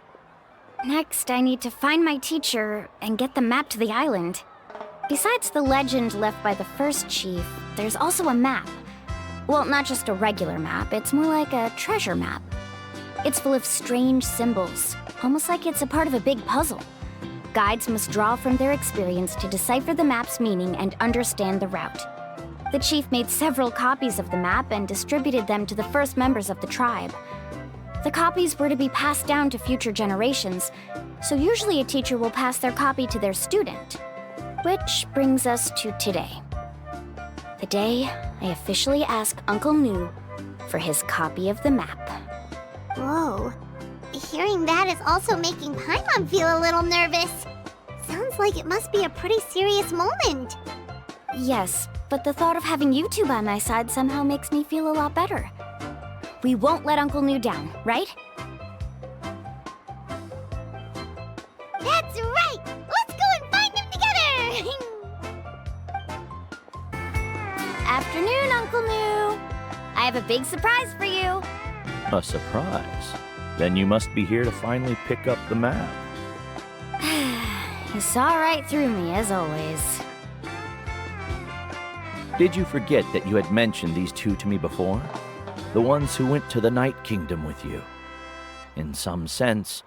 Next, I need to find my teacher and get the map to the island. Besides the legend left by the first chief, there's also a map. Well, not just a regular map, it's more like a treasure map. It's full of strange symbols, almost like it's a part of a big puzzle. Guides must draw from their experience to decipher the map's meaning and understand the route. The chief made several copies of the map and distributed them to the first members of the tribe. The copies were to be passed down to future generations, so usually a teacher will pass their copy to their student. Which brings us to today. The day I officially ask Uncle Nu for his copy of the map. Whoa. Hearing that is also making Paimon feel a little nervous. Sounds like it must be a pretty serious moment. Yes, but the thought of having you two by my side somehow makes me feel a lot better. We won't let Uncle Nu down, right? That's right! Let's go and find him together! Afternoon, Uncle Nu. I have a big surprise for you. A surprise? Then you must be here to finally pick up the map. You saw right through me, as always. Did you forget that you had mentioned these two to me before? The ones who went to the Night Kingdom with you. In some sense,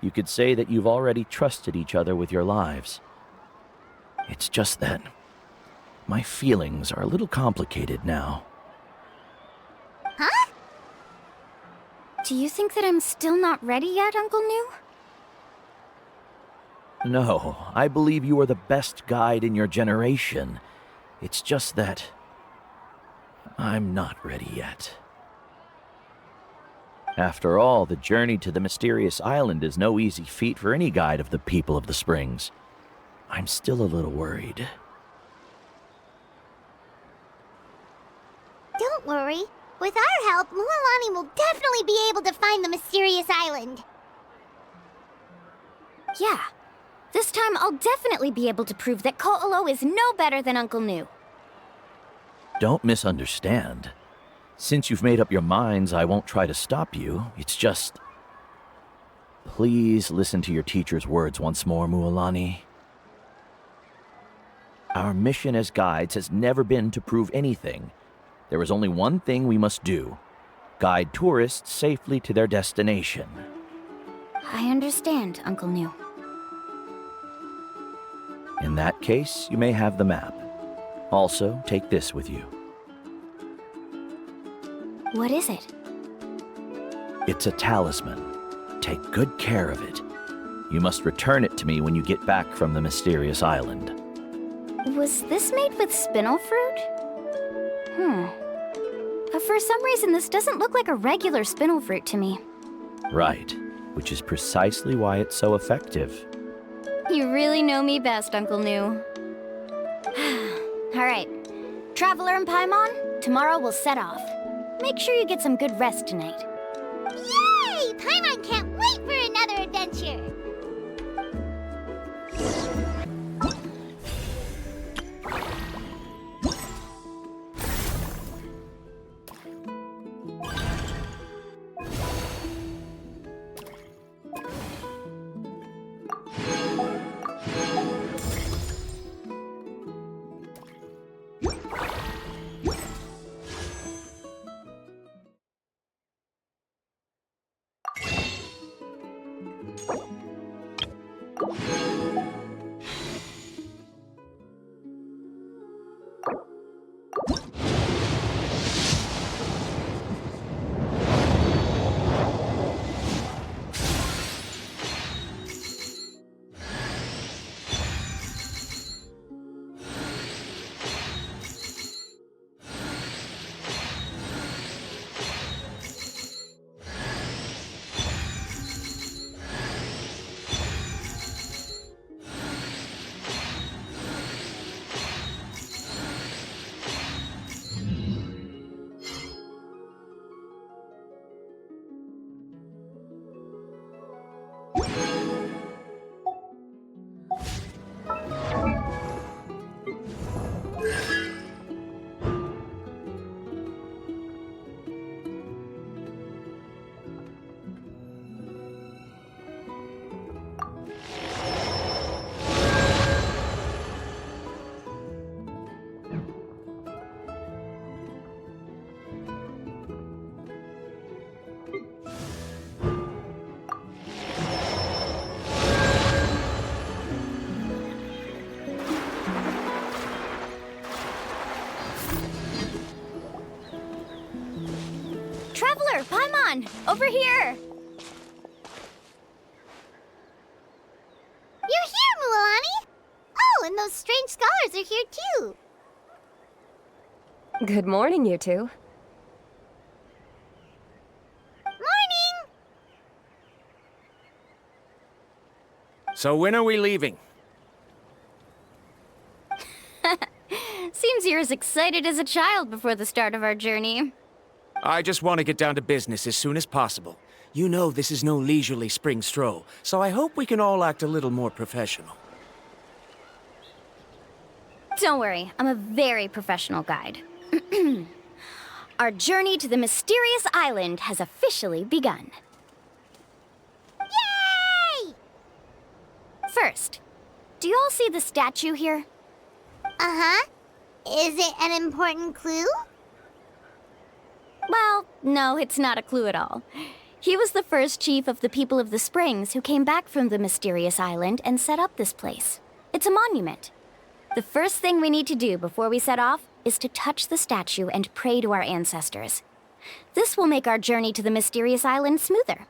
You could say that you've already trusted each other with your lives. It's just that my feelings are a little complicated now. Huh? Do you think that I'm still not ready yet, Uncle New? No, I believe you are the best guide in your generation. It's just that I'm not ready yet. After all, the journey to the mysterious island is no easy feat for any guide of the people of the Springs. I'm still a little worried. Don't worry. With our help, Mualani will definitely be able to find the mysterious island. Yeah. This time I'll definitely be able to prove that Ko'olo is no better than Uncle New. Don't misunderstand. Since you've made up your minds, I won't try to stop you. It's just... Please listen to your teacher's words once more, Mualani. Our mission as guides has never been to prove anything. There is only one thing we must do. Guide tourists safely to their destination. I understand, Uncle New. In that case, you may have the map. Also, take this with you. What is it? It's a talisman. Take good care of it. You must return it to me when you get back from the mysterious island. Was this made with spinel fruit? But for some reason, this doesn't look like a regular spinel fruit to me. Right, which is precisely why it's so effective. You really know me best, Uncle New. All right, Traveler and Paimon, tomorrow we'll set off. Make sure you get some good rest tonight. Yay! Paimon can't wait for another adventure! Traveler, Paimon, over here! You're here, Mualani! Oh, and those strange scholars are here too! Good morning, you two. Morning! So when are we leaving? Seems you're as excited as a child before the start of our journey. I just want to get down to business as soon as possible. You know this is no leisurely spring stroll, so I hope we can all act a little more professional. Don't worry, I'm a very professional guide. Our journey to the mysterious island has officially begun. Yay! First, do you all see the statue here? Uh-huh. Is it an important clue? Well, no, it's not a clue at all. He was the first chief of the people of the Springs who came back from the mysterious island and set up this place. It's a monument. The first thing we need to do before we set off is to touch the statue and pray to our ancestors. This will make our journey to the mysterious island smoother.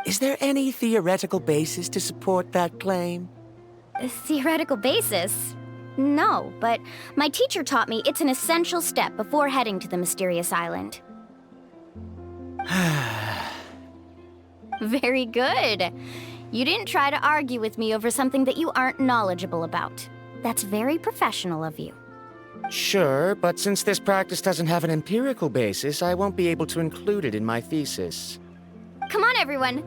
Is there any theoretical basis to support that claim? A theoretical basis? No, but my teacher taught me it's an essential step before heading to the mysterious island. Very good. You didn't try to argue with me over something that you aren't knowledgeable about. That's very professional of you. Sure, but since this practice doesn't have an empirical basis, I won't be able to include it in my thesis. Come on, everyone.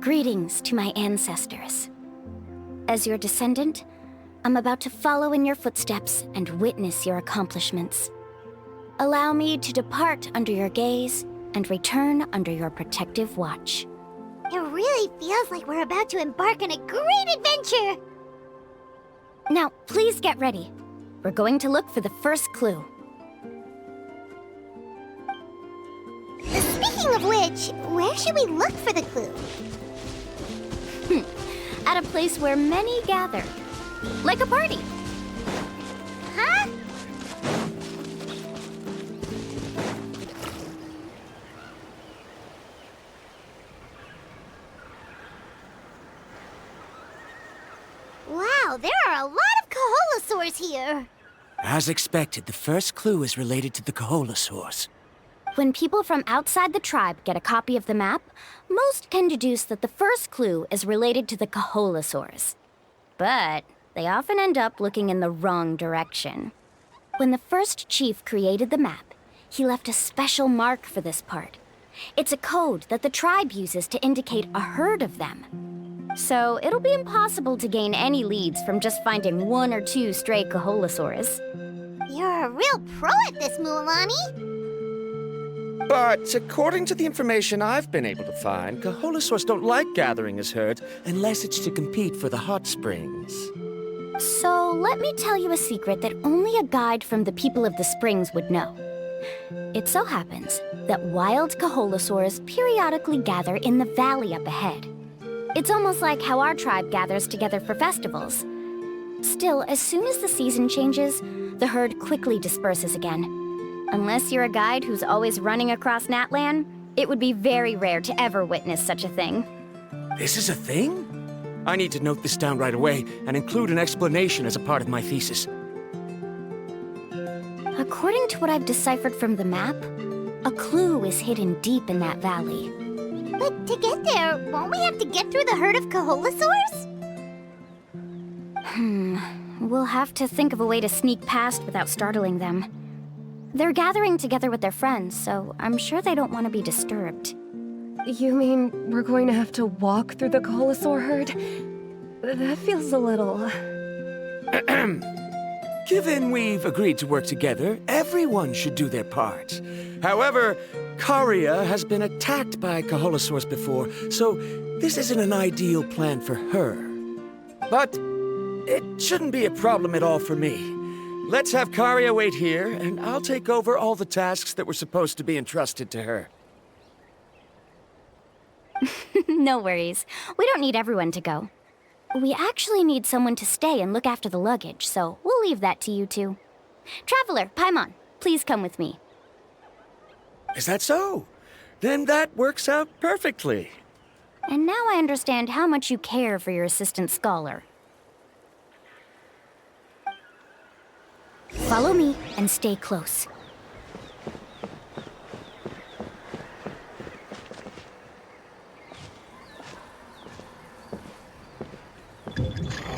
Greetings to my ancestors. As your descendant, I'm about to follow in your footsteps and witness your accomplishments. Allow me to depart under your gaze and return under your protective watch. It really feels like we're about to embark on a great adventure! Now, please get ready. We're going to look for the first clue. Speaking of which, where should we look for the clue? At a place where many gather. Like a party. Huh? Wow, there are a lot of Kaholosaurs here. As expected, the first clue is related to the Kaholosaurs. When people from outside the tribe get a copy of the map, most can deduce that the first clue is related to the Kaholosaurs. But they often end up looking in the wrong direction. When the first chief created the map, he left a special mark for this part. It's a code that the tribe uses to indicate a herd of them. So it'll be impossible to gain any leads from just finding one or two stray Kaholosaurs. You're a real pro at this, Mualani. But according to the information I've been able to find, Kaholosaurs don't like gathering as herds unless it's to compete for the hot springs. So let me tell you a secret that only a guide from the people of the springs would know. It so happens that wild Kaholosaurs periodically gather in the valley up ahead. It's almost like how our tribe gathers together for festivals. Still, as soon as the season changes, the herd quickly disperses again. Unless you're a guide who's always running across Natlan, it would be very rare to ever witness such a thing. This is a thing? I need to note this down right away and include an explanation as a part of my thesis. According to what I've deciphered from the map, a clue is hidden deep in that valley. But to get there, won't we have to get through the herd of Kaholosaurs? We'll have to think of a way to sneak past without startling them. They're gathering together with their friends, so I'm sure they don't want to be disturbed. You mean we're going to have to walk through the Kaholosaur herd? That feels a little... Given we've agreed to work together, everyone should do their part. However, Karia has been attacked by Kaholosaurs before, so this isn't an ideal plan for her. But it shouldn't be a problem at all for me. Let's have Karia wait here, and I'll take over all the tasks that were supposed to be entrusted to her. No worries. We don't need everyone to go. We actually need someone to stay and look after the luggage, so we'll leave that to you two. Traveler, Paimon, please come with me. Is that so? Then that works out perfectly. And now I understand how much you care for your assistant scholar. Follow me and stay close.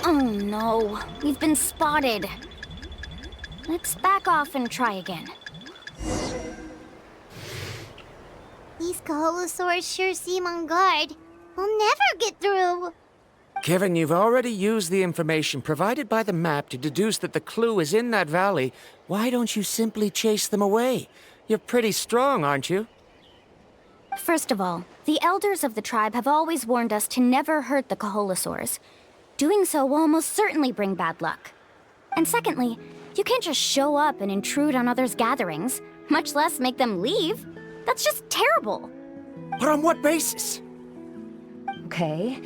Oh no, we've been spotted. Let's back off and try again. These Kaholosaurs sure seem on guard. We'll never get through. Given you've already used the information provided by the map to deduce that the clue is in that valley, why don't you simply chase them away? You're pretty strong, aren't you? First of all, the elders of the tribe have always warned us to never hurt the Kaholosaurs. Doing so will almost certainly bring bad luck. And secondly, you can't just show up and intrude on others' gatherings, much less make them leave. That's just terrible. But on what basis? Okay.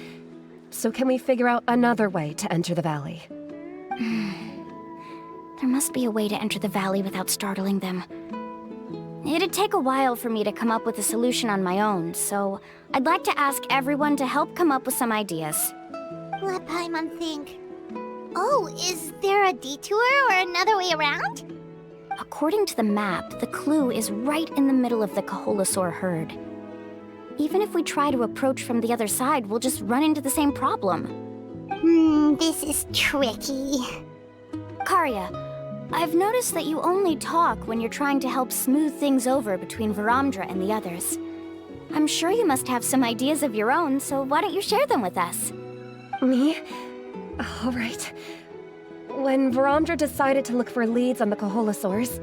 So can we figure out another way to enter the valley? There must be a way to enter the valley without startling them. It'd take a while for me to come up with a solution on my own, so I'd like to ask everyone to help come up with some ideas. Let Paimon think. Oh, is there a detour or another way around? According to the map, the clue is right in the middle of the Kaholasaur herd. Even if we try to approach from the other side, we'll just run into the same problem. This is tricky. Karya, I've noticed that you only talk when you're trying to help smooth things over between Varamdra and the others. I'm sure you must have some ideas of your own, so why don't you share them with us? Me? All right. When Varamdra decided to look for leads on the Kaholasaurs,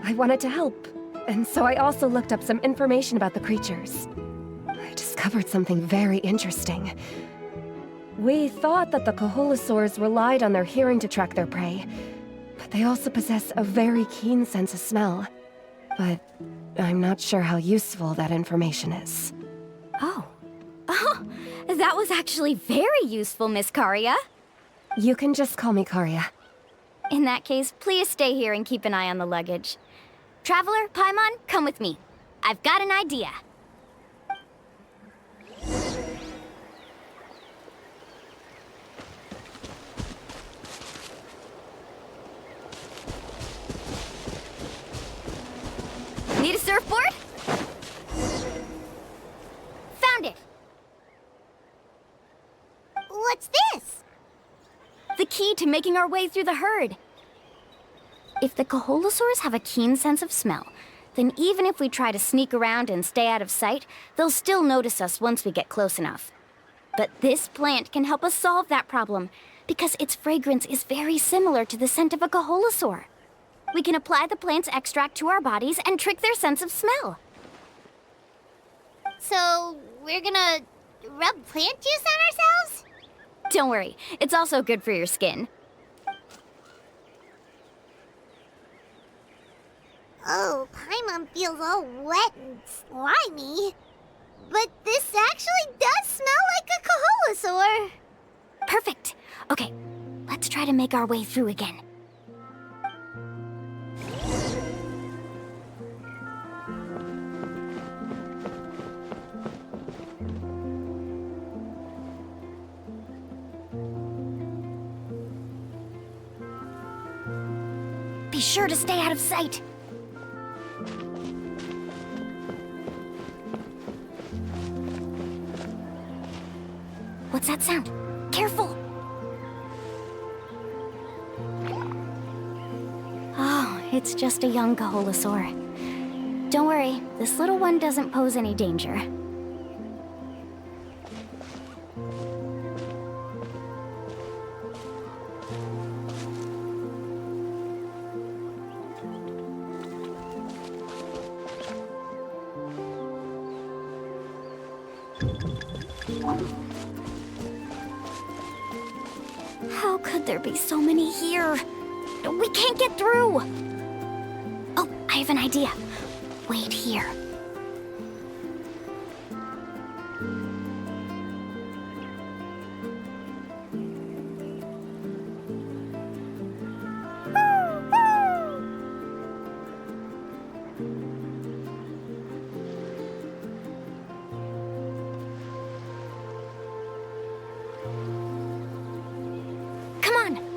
I wanted to help. And so I also looked up some information about the creatures. I discovered something very interesting. We thought that the Kaholasaurs relied on their hearing to track their prey, but they also possess a very keen sense of smell. But I'm not sure how useful that information is. Oh, that was actually very useful, Miss Karya. You can just call me Karya. In that case, please stay here and keep an eye on the luggage. Traveler, Paimon, come with me. I've got an idea. Need a surfboard? Found it! What's this? The key to making our way through the herd. If the Kaholasaurs have a keen sense of smell, then even if we try to sneak around and stay out of sight, they'll still notice us once we get close enough. But this plant can help us solve that problem, because its fragrance is very similar to the scent of a Kaholasaur. We can apply the plant's extract to our bodies and trick their sense of smell. So, we're gonna rub plant juice on ourselves? Don't worry, it's also good for your skin. Oh, Paimon feels all wet and slimy. But this actually does smell like a Kaholasaur. Perfect. Okay, let's try to make our way through again. Be sure to stay out of sight. What's that sound? Careful! Oh, it's just a young Kaholasaur. Don't worry, this little one doesn't pose any danger. How could there be so many here? We can't get through! Oh, I have an idea. Wait here. Come on!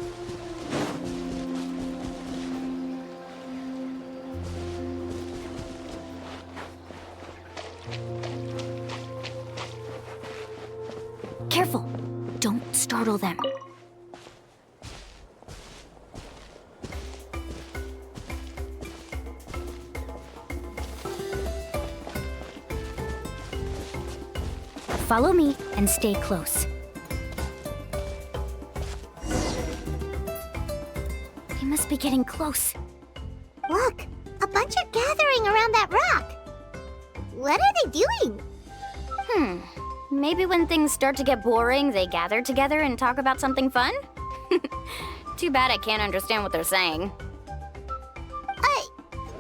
Careful! Don't startle them. Follow me and stay close. We must be getting close. Look, a bunch are gathering around that rock. What are they doing? Maybe when things start to get boring, they gather together and talk about something fun? Too bad I can't understand what they're saying.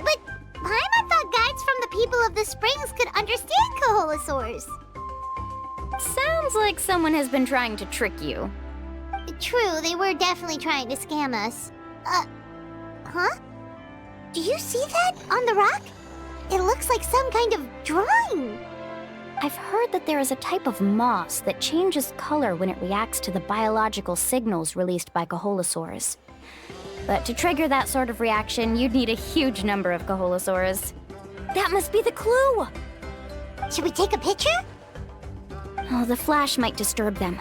But Paimon thought guides from the people of the springs could understand Koholosaurs. Sounds like someone has been trying to trick you. True, they were definitely trying to scam us. Huh? Do you see that on the rock? It looks like some kind of drawing. I've heard that there is a type of moss that changes color when it reacts to the biological signals released by Koholosaurs. But to trigger that sort of reaction, you'd need a huge number of Koholosaurs. That must be the clue! Should we take a picture? Oh, the flash might disturb them.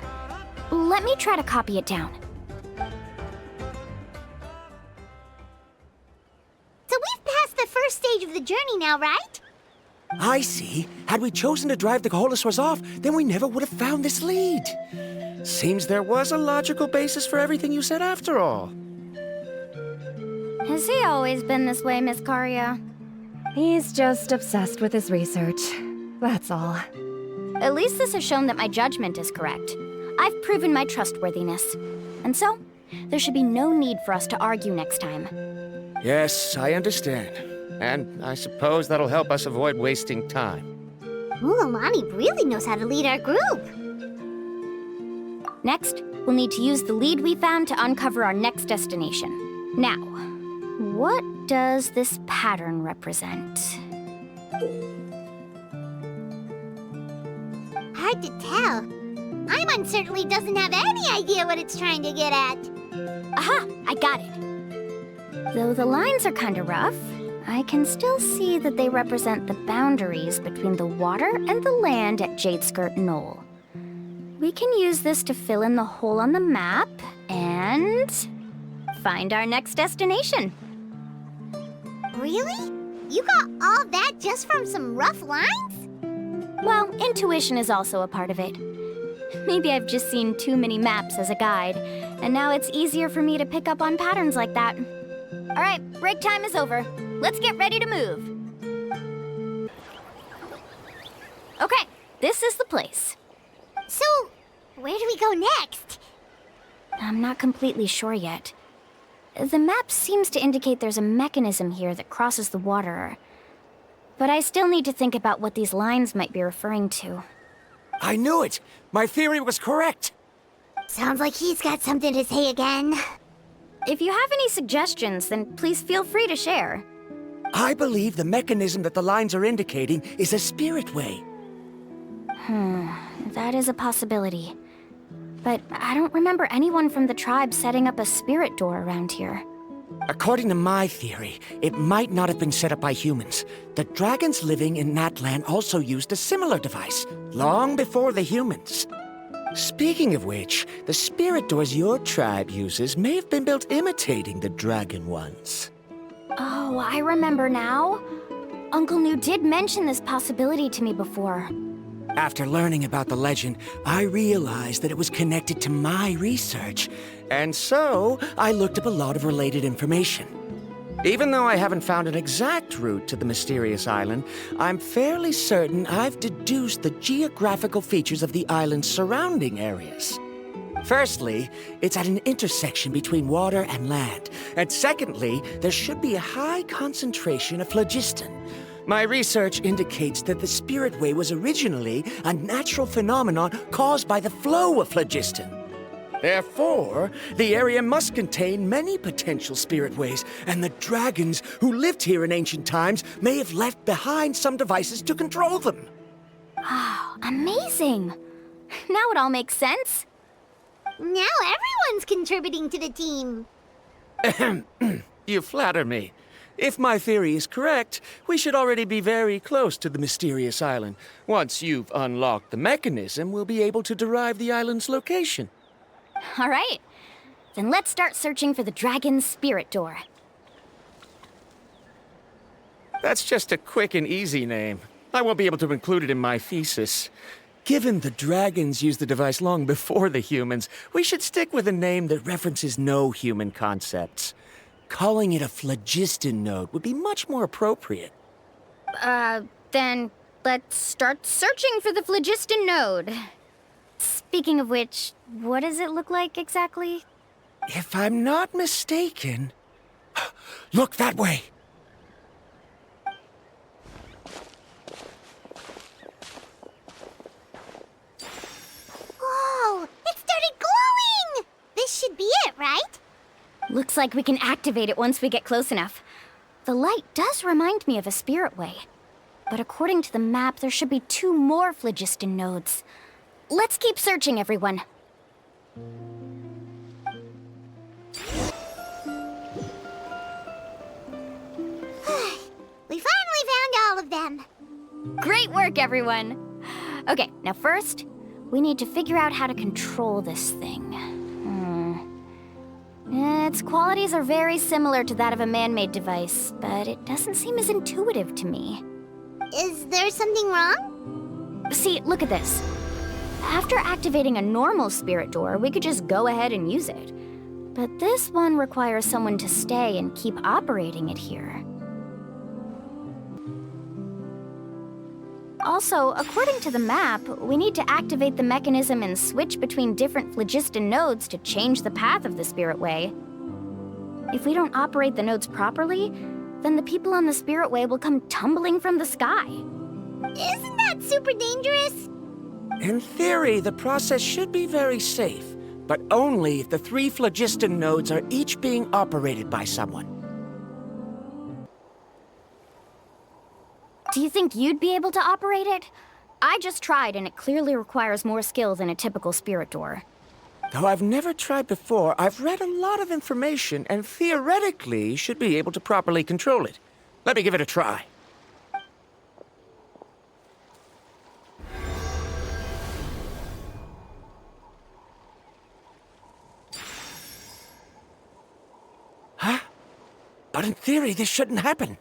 Let me try to copy it down. So we've passed the first stage of the journey now, right? I see. Had we chosen to drive the Koholosaurs off, then we never would have found this lead. Seems there was a logical basis for everything you said after all. Has he always been this way, Miss Karia? He's just obsessed with his research. That's all. At least this has shown that my judgment is correct. I've proven my trustworthiness. And so, there should be no need for us to argue next time. Yes, I understand. And I suppose that'll help us avoid wasting time. Mualani really knows how to lead our group. Next, we'll need to use the lead we found to uncover our next destination. Now, what does this pattern represent? Hard to tell. Paimon certainly doesn't have any idea what it's trying to get at. Aha! I got it. Though the lines are kinda rough, I can still see that they represent the boundaries between the water and the land at Jadeskirt Knoll. We can use this to fill in the hole on the map and find our next destination. Really? You got all that just from some rough lines? Well, intuition is also a part of it. Maybe I've just seen too many maps as a guide, and now it's easier for me to pick up on patterns like that. All right, break time is over. Let's get ready to move. Okay, this is the place. So, where do we go next? I'm not completely sure yet. The map seems to indicate there's a mechanism here that crosses the water. But I still need to think about what these lines might be referring to. I knew it! My theory was correct! Sounds like he's got something to say again. If you have any suggestions, then please feel free to share. I believe the mechanism that the lines are indicating is a spirit way. That is a possibility. But I don't remember anyone from the tribe setting up a spirit door around here. According to my theory, it might not have been set up by humans. The dragons living in that land also used a similar device, long before the humans. Speaking of which, the spirit doors your tribe uses may have been built imitating the dragon ones. Oh, I remember now. Uncle New did mention this possibility to me before. After learning about the legend, I realized that it was connected to my research, and so I looked up a lot of related information. Even though I haven't found an exact route to the mysterious island, I'm fairly certain I've deduced the geographical features of the island's surrounding areas. Firstly, it's at an intersection between water and land, and secondly, there should be a high concentration of phlogiston. My research indicates that the Spirit Way was originally a natural phenomenon caused by the flow of phlogiston. Therefore, the area must contain many potential Spirit Ways, and the dragons who lived here in ancient times may have left behind some devices to control them. Oh, amazing! Now it all makes sense. Now everyone's contributing to the team. You flatter me. If my theory is correct, we should already be very close to the mysterious island. Once you've unlocked the mechanism, we'll be able to derive the island's location. All right. Then let's start searching for the dragon's spirit door. That's just a quick and easy name. I won't be able to include it in my thesis. Given the dragons used the device long before the humans, we should stick with a name that references no human concepts. Calling it a phlogiston node would be much more appropriate. Then let's start searching for the phlogiston node. Speaking of which, what does it look like exactly? If I'm not mistaken... Look that way! Whoa! It started glowing! This should be it, right? Looks like we can activate it once we get close enough. The light does remind me of a spirit way. But according to the map, there should be 2 more phlogiston nodes. Let's keep searching, everyone. We finally found all of them. Great work, everyone! Okay, now first, we need to figure out how to control this thing. Its qualities are very similar to that of a man-made device, but it doesn't seem as intuitive to me. Is there something wrong? See, look at this. After activating a normal spirit door, we could just go ahead and use it. But this one requires someone to stay and keep operating it here. Also, according to the map, we need to activate the mechanism and switch between different phlogiston nodes to change the path of the spirit way. If we don't operate the nodes properly, then the people on the spirit way will come tumbling from the sky. Isn't that super dangerous? In theory, the process should be very safe, but only if the 3 phlogiston nodes are each being operated by someone. Do you think you'd be able to operate it? I just tried, and it clearly requires more skill than a typical spirit door. Though I've never tried before, I've read a lot of information and theoretically should be able to properly control it. Let me give it a try. Huh? But in theory, this shouldn't happen.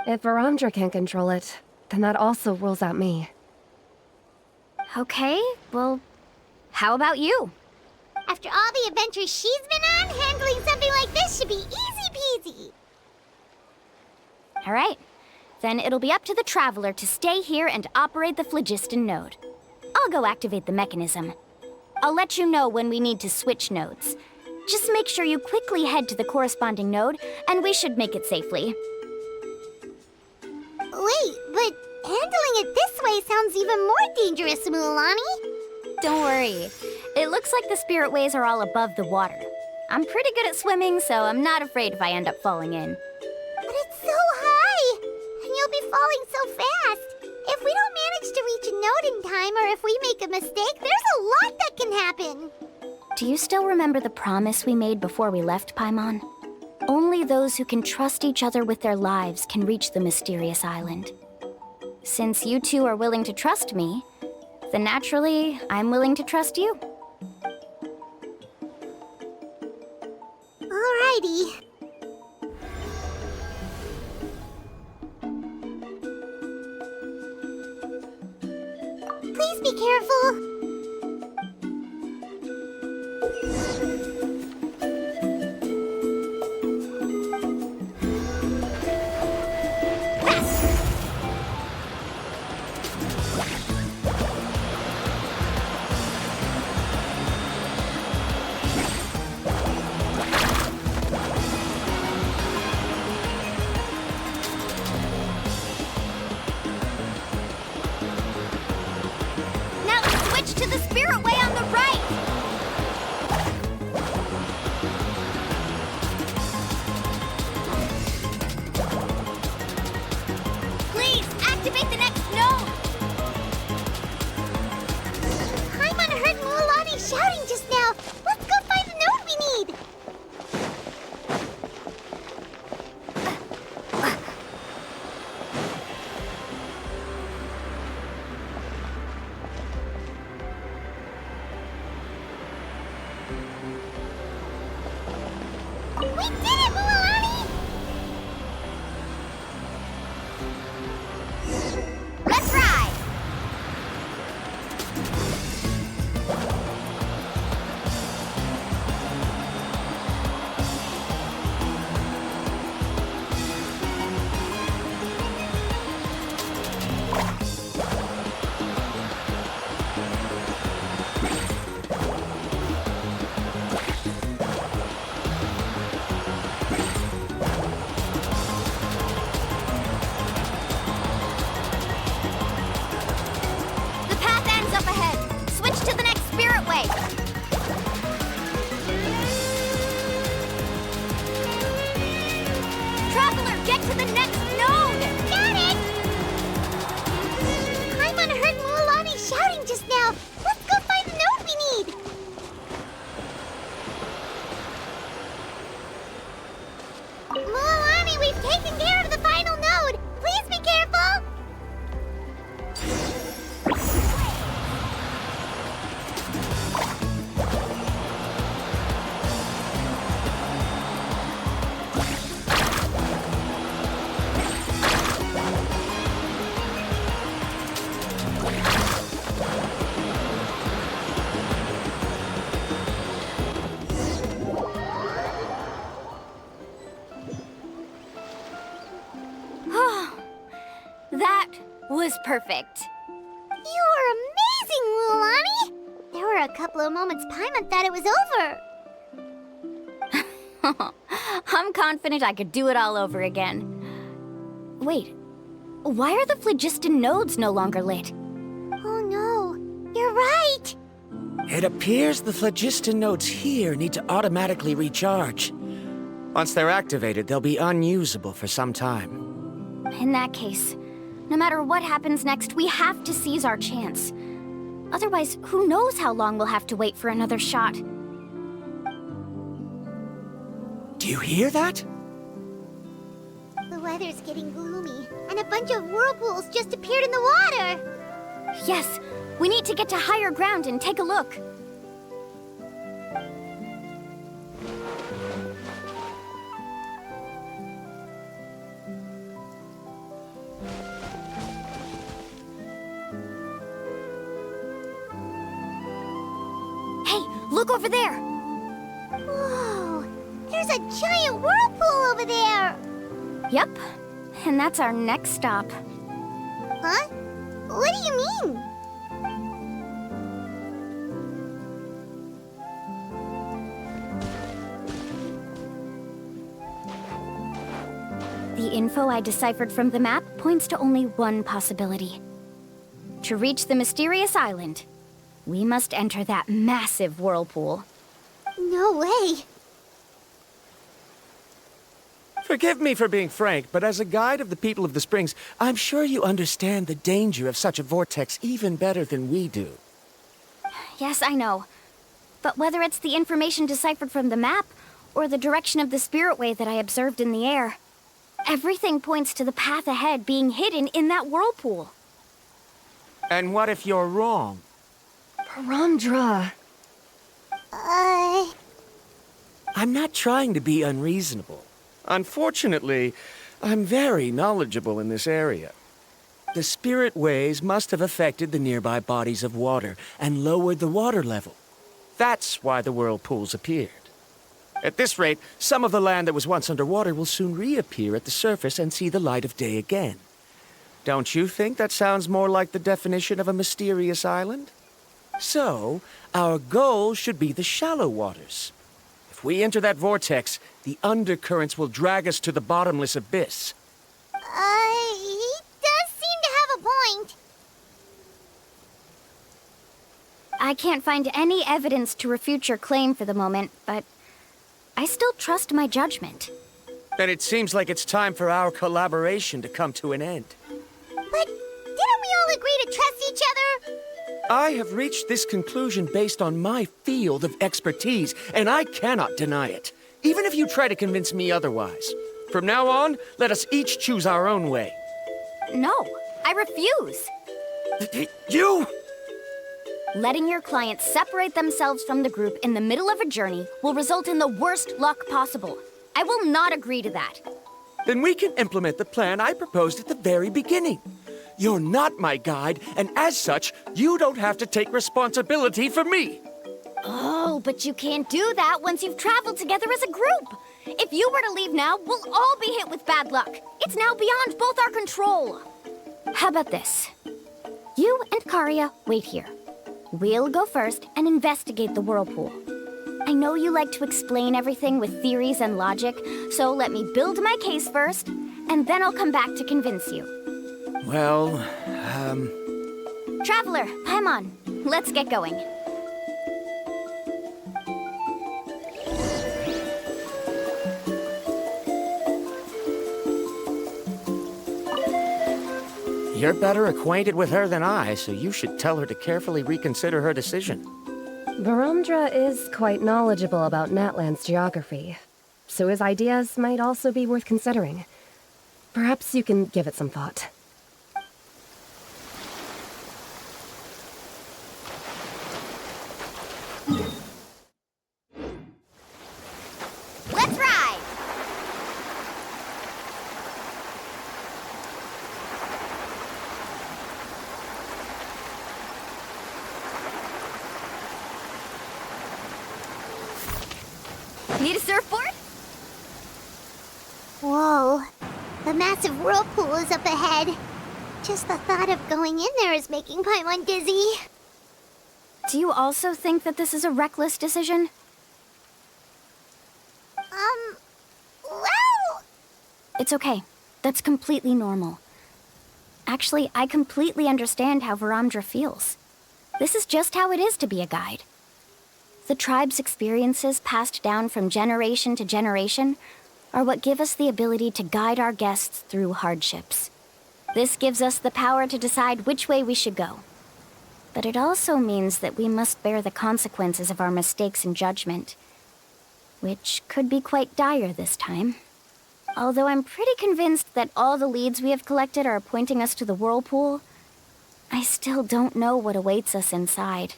If Varamdra can't control it, then that also rules out me. Okay, well, how about you? After all the adventures she's been on, handling something like this should be easy peasy. All right, then it'll be up to the Traveler to stay here and operate the phlogiston node. I'll go activate the mechanism. I'll let you know when we need to switch nodes. Just make sure you quickly head to the corresponding node, and we should make it safely. Wait, but handling it this way sounds even more dangerous, Mualani. Don't worry. It looks like the spirit ways are all above the water. I'm pretty good at swimming, so I'm not afraid if I end up falling in. But it's so high, and you'll be falling so fast. If we don't manage to reach a node in time, or if we make a mistake, there's a lot that can happen. Do you still remember the promise we made before we left Paimon? Only those who can trust each other with their lives can reach the mysterious island. Since you two are willing to trust me, then naturally, I'm willing to trust you. Alrighty. Please be careful. Now let's switch to the spirit way on the right! Please, activate the next node! Paimon heard Mualani shouting just now. Let's go find the node we need. We did it, Mualani! Let's ride! perfect. You are amazing, Mualani! There were a couple of moments Paimon thought it was over. I'm confident I could do it all over again. Wait, why are the phlogiston nodes no longer lit? Oh no, you're right! It appears the phlogiston nodes here need to automatically recharge. Once they're activated, they'll be unusable for some time. In that case, no matter what happens next, we have to seize our chance. Otherwise, who knows how long we'll have to wait for another shot. Do you hear that? The weather's getting gloomy, and a bunch of whirlpools just appeared in the water! Yes, we need to get to higher ground and take a look. Hey, look over there! Whoa! There's a giant whirlpool over there! Yep, and that's our next stop. Huh? What do you mean? The info I deciphered from the map points to only one possibility. To reach the mysterious island, we must enter that massive whirlpool. No way! Forgive me for being frank, but as a guide of the people of the Springs, I'm sure you understand the danger of such a vortex even better than we do. Yes, I know. But whether it's the information deciphered from the map, or the direction of the spirit wave that I observed in the air, everything points to the path ahead being hidden in that whirlpool. And what if you're wrong? Paramdra. I'm not trying to be unreasonable. Unfortunately, I'm very knowledgeable in this area. The spirit waves must have affected the nearby bodies of water and lowered the water level. That's why the whirlpools appeared. At this rate, some of the land that was once underwater will soon reappear at the surface and see the light of day again. Don't you think that sounds more like the definition of a mysterious island? So, our goal should be the shallow waters. If we enter that vortex, the undercurrents will drag us to the bottomless abyss. He does seem to have a point. I can't find any evidence to refute your claim for the moment, but I still trust my judgment. Then it seems like it's time for our collaboration to come to an end. But didn't we all agree to trust each other? I have reached this conclusion based on my field of expertise, and I cannot deny it, even if you try to convince me otherwise. From now on, let us each choose our own way. No, I refuse. You! Letting your clients separate themselves from the group in the middle of a journey will result in the worst luck possible. I will not agree to that. Then we can implement the plan I proposed at the very beginning. You're not my guide, and as such, you don't have to take responsibility for me. Oh, but you can't do that once you've traveled together as a group. If you were to leave now, we'll all be hit with bad luck. It's now beyond both our control. How about this? You and Karia wait here. We'll go first and investigate the whirlpool. I know you like to explain everything with theories and logic, so let me build my case first, and then I'll come back to convince you. Well, Traveler, Paimon, let's get going. You're better acquainted with her than I, so you should tell her to carefully reconsider her decision. Paramdra is quite knowledgeable about Natlan's geography, so his ideas might also be worth considering. Perhaps you can give it some thought. Let's ride! Need a surfboard? Whoa. The massive whirlpool is up ahead. Just the thought of going in there is making Paimon dizzy. Do you also think that this is a reckless decision? Well... It's okay. That's completely normal. Actually, I completely understand how Varamdra feels. This is just how it is to be a guide. The tribe's experiences passed down from generation to generation are what give us the ability to guide our guests through hardships. This gives us the power to decide which way we should go. But it also means that we must bear the consequences of our mistakes and judgment, which could be quite dire this time. Although I'm pretty convinced that all the leads we have collected are pointing us to the whirlpool, I still don't know what awaits us inside.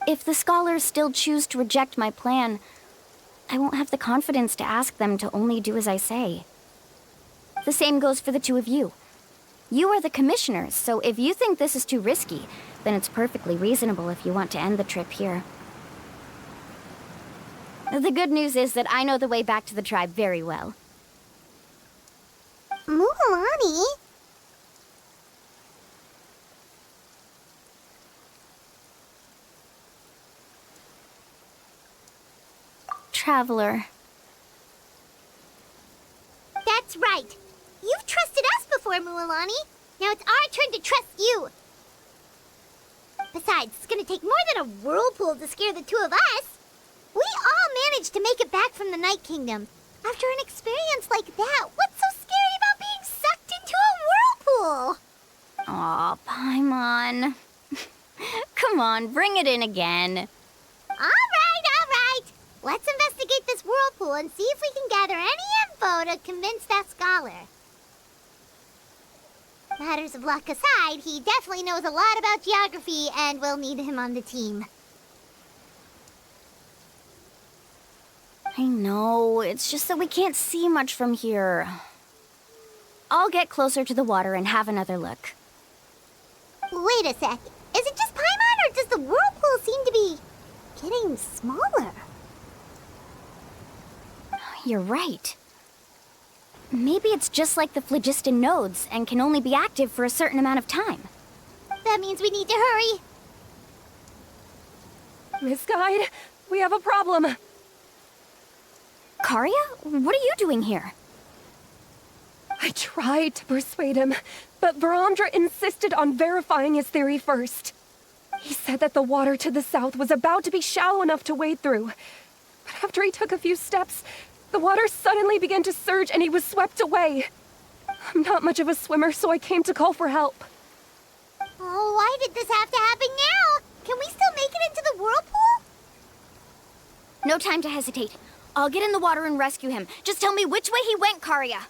If the scholars still choose to reject my plan, I won't have the confidence to ask them to only do as I say. The same goes for the two of you. You are the commissioners, so if you think this is too risky, then it's perfectly reasonable if you want to end the trip here. The good news is that I know the way back to the tribe very well. Mualani? Traveler. That's right. You've trusted us before, Mualani. Now it's our turn to trust you. Besides, it's gonna take more than a whirlpool to scare the two of us. We all managed to make it back from the Night Kingdom. After an experience like that, what's so scary about being sucked into a whirlpool? Aw, Paimon. Come on, bring it in again. All right. Let's investigate this whirlpool and see if we can gather any info to convince that scholar. Matters of luck aside, he definitely knows a lot about geography, and we'll need him on the team. I know, it's just that we can't see much from here. I'll get closer to the water and have another look. Wait a sec. Is it just Paimon, or does the whirlpool seem to be getting smaller? You're right. Maybe it's just like the phlogiston nodes and can only be active for a certain amount of time. That means we need to hurry. Miss Guide, we have a problem. Karia, what are you doing here? I tried to persuade him, but Varamdra insisted on verifying his theory first. He said that the water to the south was about to be shallow enough to wade through. But after he took a few steps, the water suddenly began to surge and he was swept away. I'm not much of a swimmer, so I came to call for help. Oh, why did this have to happen now? Can we still make it into the whirlpool? No time to hesitate. I'll get in the water and rescue him. Just tell me which way he went, Karia.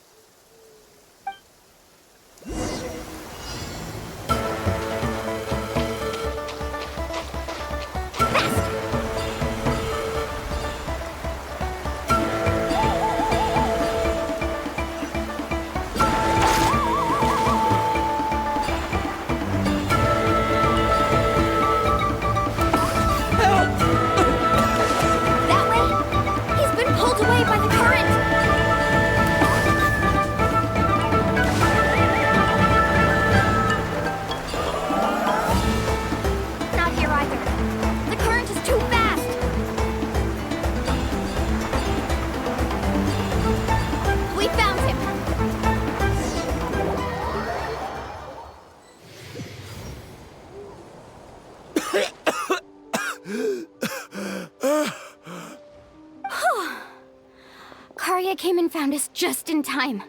Karia came and found us just in time.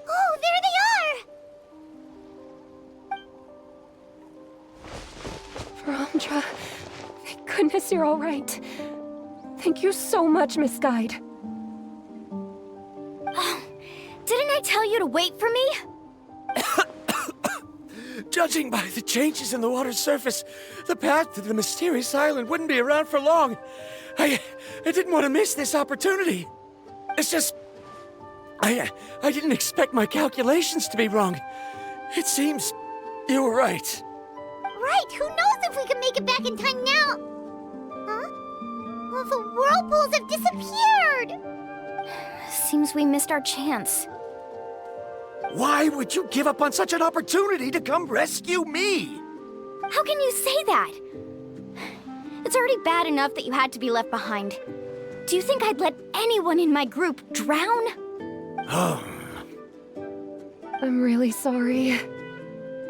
Oh, there they are! Varamdra, thank goodness you're all right. Thank you so much, Miss Guide. Didn't I tell you to wait for me? Judging by the changes in the water's surface, the path to the mysterious island wouldn't be around for long. I didn't want to miss this opportunity. It's just... I didn't expect my calculations to be wrong. It seems you were right. Right, who knows if we can make it back in time now? Huh? Well, the whirlpools have disappeared! Seems we missed our chance. Why would you give up on such an opportunity to come rescue me? How can you say that? It's already bad enough that you had to be left behind. Do you think I'd let anyone in my group drown? I'm really sorry.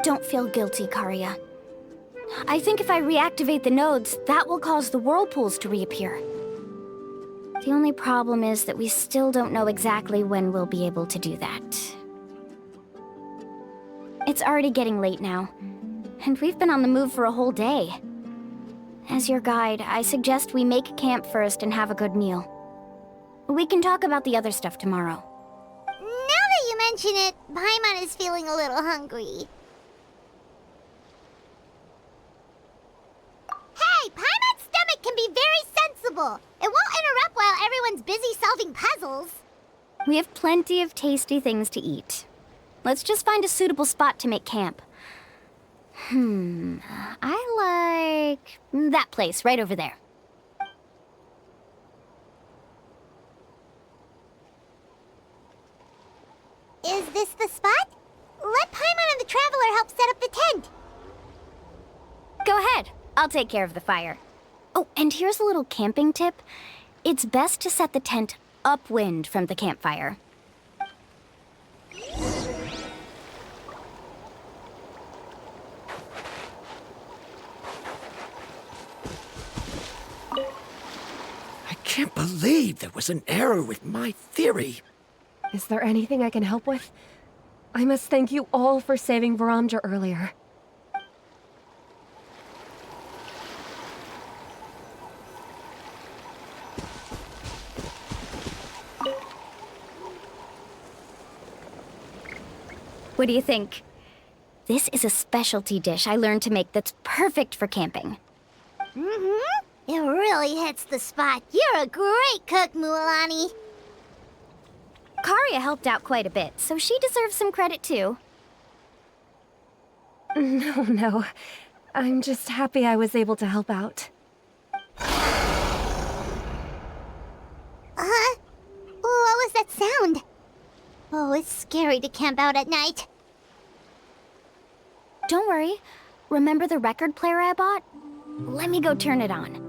Don't feel guilty, Karia. I think if I reactivate the nodes, that will cause the whirlpools to reappear. The only problem is that we still don't know exactly when we'll be able to do that. It's already getting late now, and we've been on the move for a whole day. As your guide, I suggest we make camp first and have a good meal. We can talk about the other stuff tomorrow. Now that you mention it, Paimon is feeling a little hungry. Hey, Paimon's stomach can be very sensible. It won't interrupt while everyone's busy solving puzzles. We have plenty of tasty things to eat. Let's just find a suitable spot to make camp. I like that place right over there. Is this the spot? Let Paimon and the Traveler help set up the tent. Go ahead. I'll take care of the fire. Oh, and here's a little camping tip. It's best to set the tent upwind from the campfire. I can't believe there was an error with my theory. Is there anything I can help with? I must thank you all for saving Varamja earlier. What do you think? This is a specialty dish I learned to make that's perfect for camping. Mm-hmm. It really hits the spot. You're a great cook, Mualani. Karia helped out quite a bit, so she deserves some credit too. No. I'm just happy I was able to help out. What was that sound? Oh, it's scary to camp out at night. Don't worry. Remember the record player I bought? Let me go turn it on.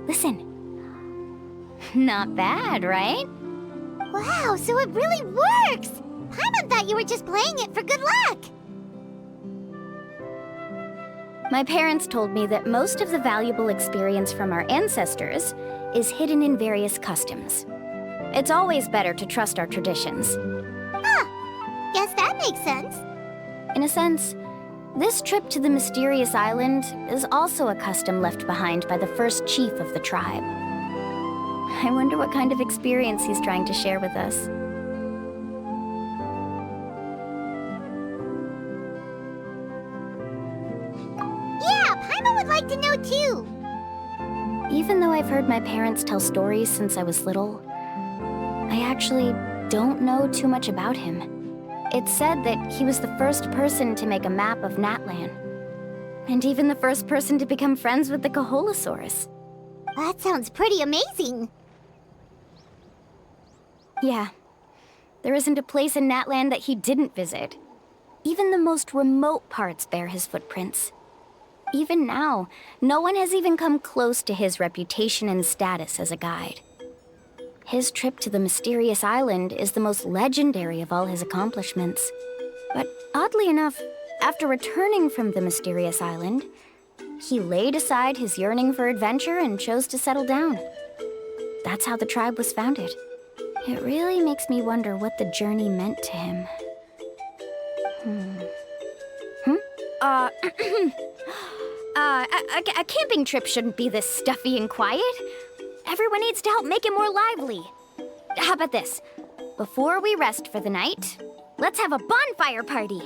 Listen. Not bad, right? Wow, so it really works! Paimon thought you were just playing it for good luck! My parents told me that most of the valuable experience from our ancestors is hidden in various customs. It's always better to trust our traditions. Huh. Guess that makes sense. In a sense, this trip to the mysterious island is also a custom left behind by the first chief of the tribe. I wonder what kind of experience he's trying to share with us. Yeah, Paimon would like to know too. Even though I've heard my parents tell stories since I was little, I actually don't know too much about him. It's said that he was the first person to make a map of Natlan, and even the first person to become friends with the Koholosaurus. That sounds pretty amazing. Yeah. There isn't a place in Natlan that he didn't visit. Even the most remote parts bear his footprints. Even now, no one has even come close to his reputation and status as a guide. His trip to the mysterious island is the most legendary of all his accomplishments. But oddly enough, after returning from the mysterious island, he laid aside his yearning for adventure and chose to settle down. That's how the tribe was founded. It really makes me wonder what the journey meant to him. A camping trip shouldn't be this stuffy and quiet. Everyone needs to help make it more lively. How about this? Before we rest for the night, let's have a bonfire party.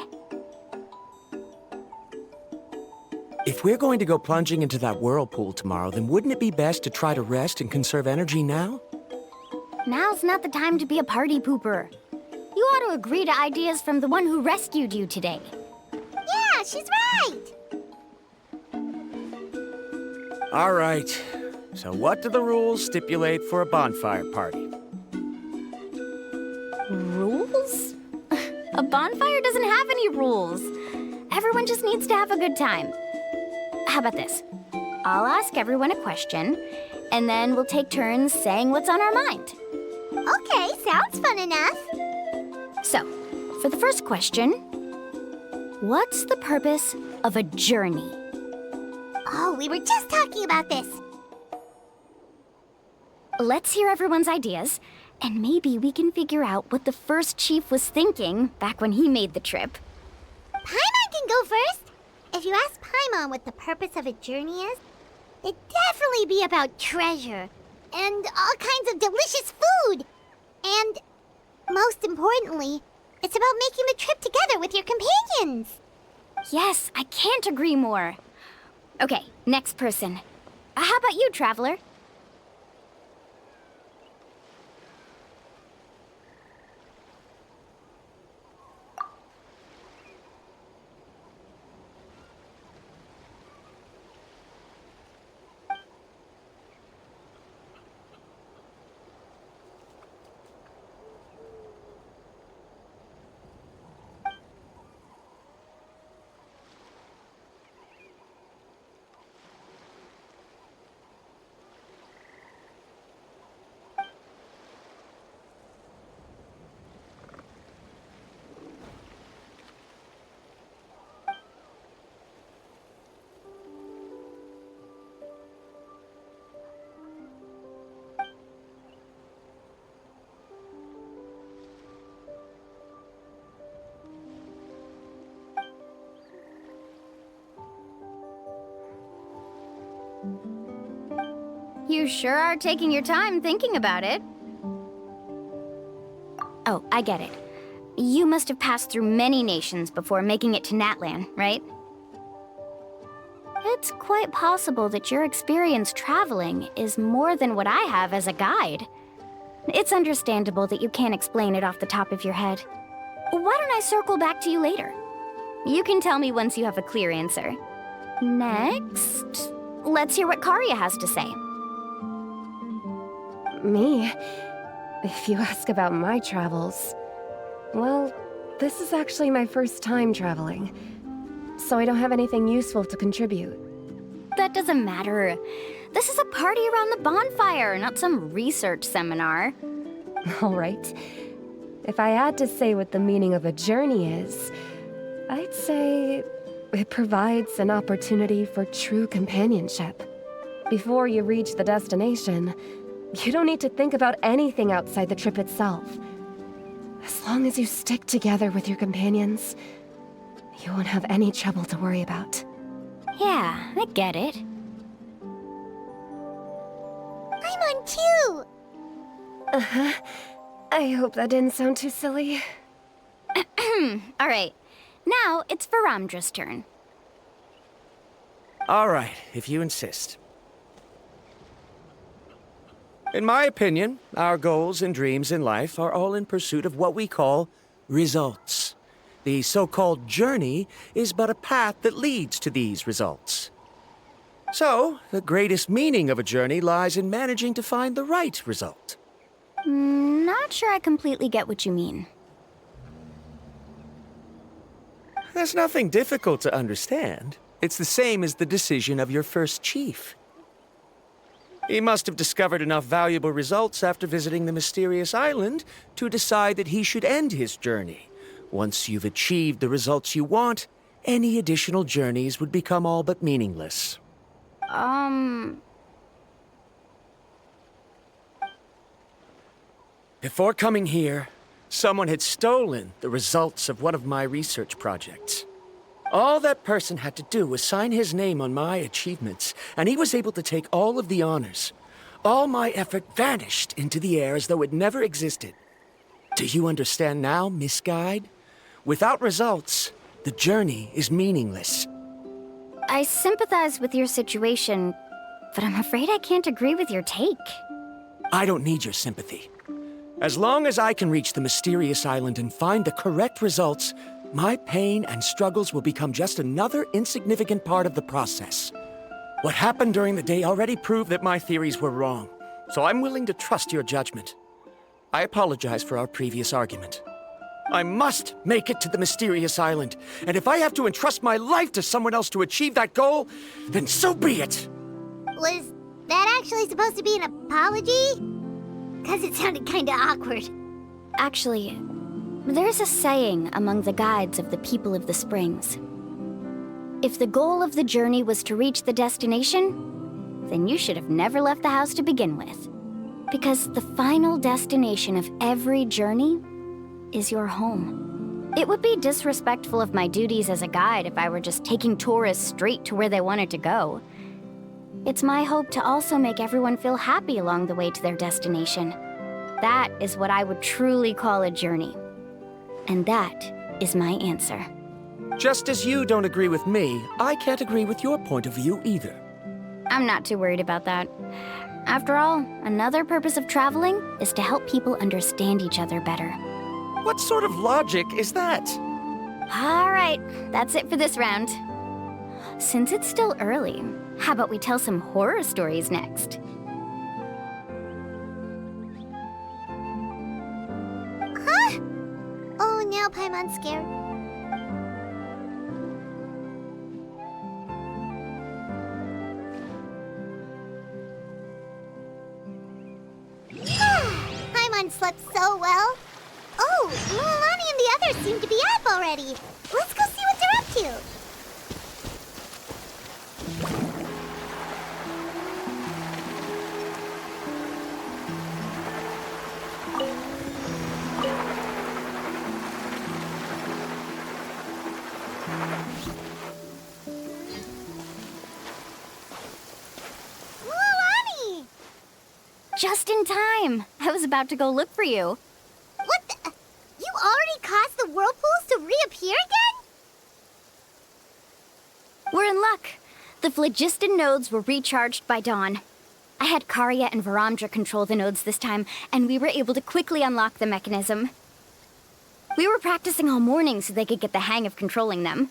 If we're going to go plunging into that whirlpool tomorrow, then wouldn't it be best to try to rest and conserve energy now? Now's not the time to be a party pooper. You ought to agree to ideas from the one who rescued you today. Yeah, she's right. All right. So what do the rules stipulate for a bonfire party? Rules? A bonfire doesn't have any rules. Everyone just needs to have a good time. How about this? I'll ask everyone a question, and then we'll take turns saying what's on our mind. Okay, sounds fun enough. So, for the first question, what's the purpose of a journey? Oh, we were just talking about this. Let's hear everyone's ideas, and maybe we can figure out what the first chief was thinking back when he made the trip. Paimon can go first. If you ask Paimon what the purpose of a journey is, it'd definitely be about treasure and all kinds of delicious food. And most importantly, it's about making the trip together with your companions. Yes, I can't agree more. Okay, next person. How about you, Traveler? You sure are taking your time thinking about it. Oh, I get it. You must have passed through many nations before making it to Natlan, right? It's quite possible that your experience traveling is more than what I have as a guide. It's understandable that you can't explain it off the top of your head. Why don't I circle back to you later? You can tell me once you have a clear answer. Next, let's hear what Karya has to say. Me? If you ask about my travels, well, this is actually my first time traveling, so I don't have anything useful to contribute. That doesn't matter. This is a party around the bonfire, not some research seminar. All right. If I had to say what the meaning of a journey is, I'd say it provides an opportunity for true companionship. Before you reach the destination, you don't need to think about anything outside the trip itself. As long as you stick together with your companions, you won't have any trouble to worry about. Yeah, I get it. I'm on too. Uh-huh. I hope that didn't sound too silly. All right. Now it's Varamdra's turn. All right, if you insist. In my opinion, our goals and dreams in life are all in pursuit of what we call results. The so-called journey is but a path that leads to these results. So, the greatest meaning of a journey lies in managing to find the right result. Not sure I completely get what you mean. There's nothing difficult to understand. It's the same as the decision of your first chief. He must have discovered enough valuable results after visiting the mysterious island to decide that he should end his journey. Once you've achieved the results you want, any additional journeys would become all but meaningless. Before coming here, someone had stolen the results of one of my research projects. All that person had to do was sign his name on my achievements, and he was able to take all of the honors. All my effort vanished into the air as though it never existed. Do you understand now, Miss Guide? Without results, the journey is meaningless. I sympathize with your situation, but I'm afraid I can't agree with your take. I don't need your sympathy. As long as I can reach the mysterious island and find the correct results, my pain and struggles will become just another insignificant part of the process. What happened during the day already proved that my theories were wrong, so I'm willing to trust your judgment. I apologize for our previous argument. I must make it to the mysterious island, and if I have to entrust my life to someone else to achieve that goal, then so be it! Was that actually supposed to be an apology? Because it sounded kinda awkward. Actually, there's a saying among the guides of the people of the Springs. If the goal of the journey was to reach the destination, then you should have never left the house to begin with. Because the final destination of every journey is your home. It would be disrespectful of my duties as a guide if I were just taking tourists straight to where they wanted to go. It's my hope to also make everyone feel happy along the way to their destination. That is what I would truly call a journey. And that is my answer. Just as you don't agree with me, I can't agree with your point of view either. I'm not too worried about that. After all, another purpose of traveling is to help people understand each other better. What sort of logic is that? All right, that's it for this round. Since it's still early, how about we tell some horror stories next? Huh? Oh, now Paimon's scared. Paimon slept so well. Oh, Mualani and the others seem to be up already. Let's go see what they're up to. Mualani! Just in time. I was about to go look for you. What the? You already caused the whirlpools to reappear again? We're in luck. The phlogiston nodes were recharged by dawn. I had Karya and Varamdra control the nodes this time, and we were able to quickly unlock the mechanism. We were practicing all morning so they could get the hang of controlling them.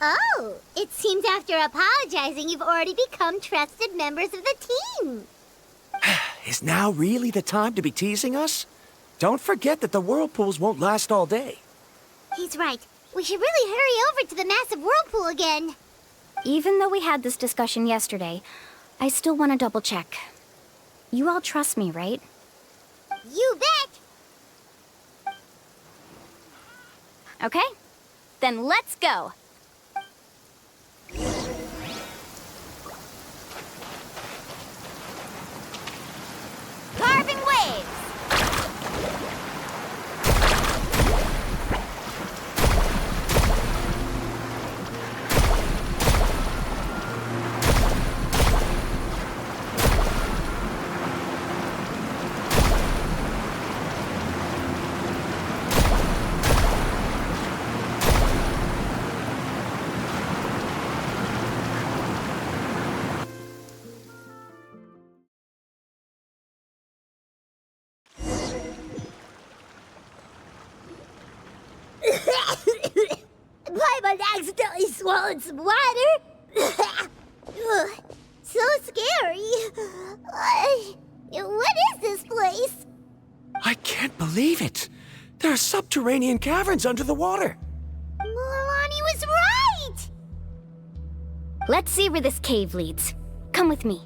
Oh, it seems after apologizing, you've already become trusted members of the team. Is now really the time to be teasing us? Don't forget that the whirlpools won't last all day. He's right. We should really hurry over to the massive whirlpool again. Even though we had this discussion yesterday, I still want to double check. You all trust me, right? You bet! Okay, then let's go. Carving waves! Paimon accidentally swallowed some water. Ugh, so scary. What is this place? I can't believe it. There are subterranean caverns under the water. Mualani was right! Let's see where this cave leads. Come with me.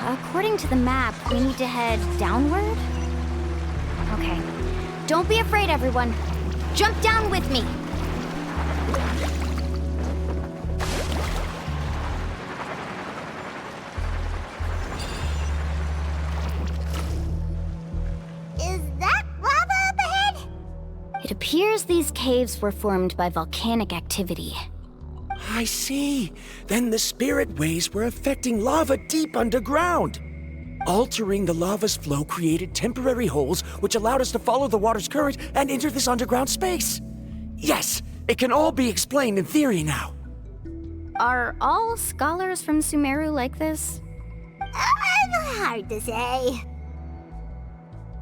According to the map, we need to head downward? Okay. Don't be afraid, everyone. Jump down with me. Is that lava up ahead? It appears these caves were formed by volcanic activity. I see. Then the spirit waves were affecting lava deep underground. Altering the lava's flow created temporary holes which allowed us to follow the water's current and enter this underground space. Yes, it can all be explained in theory now. Are all scholars from Sumeru like this? Hard to say.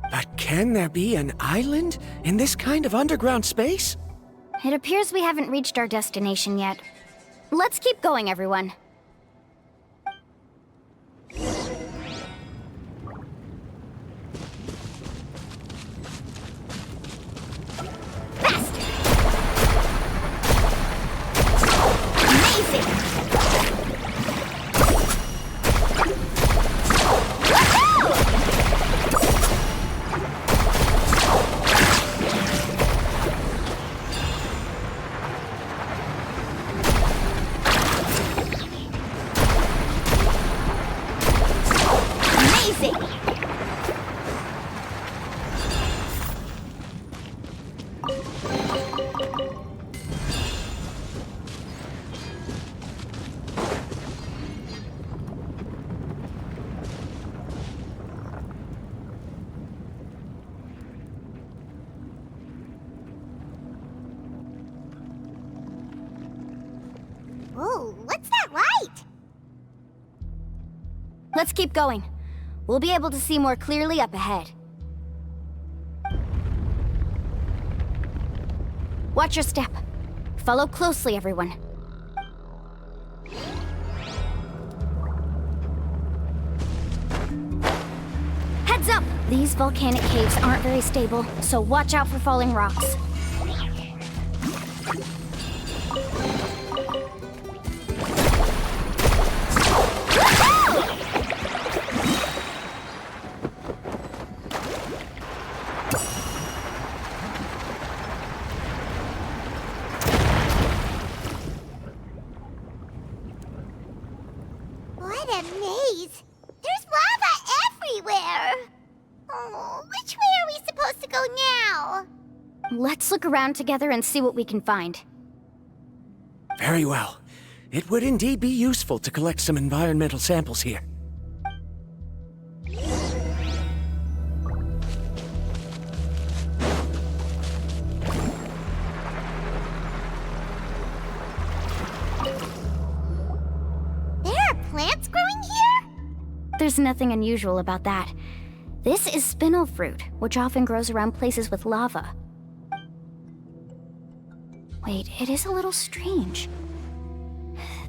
But can there be an island in this kind of underground space? It appears we haven't reached our destination yet. Let's keep going, everyone. Whoa, what's that light? Let's keep going. We'll be able to see more clearly up ahead. Watch your step. Follow closely, everyone. Heads up! These volcanic caves aren't very stable, so watch out for falling rocks. What a maze! There's lava everywhere! Oh, which way are we supposed to go now? Let's look around together and see what we can find. Very well. It would indeed be useful to collect some environmental samples here. There are plants growing here? There's nothing unusual about that. This is spinel fruit, which often grows around places with lava. Wait, it is a little strange.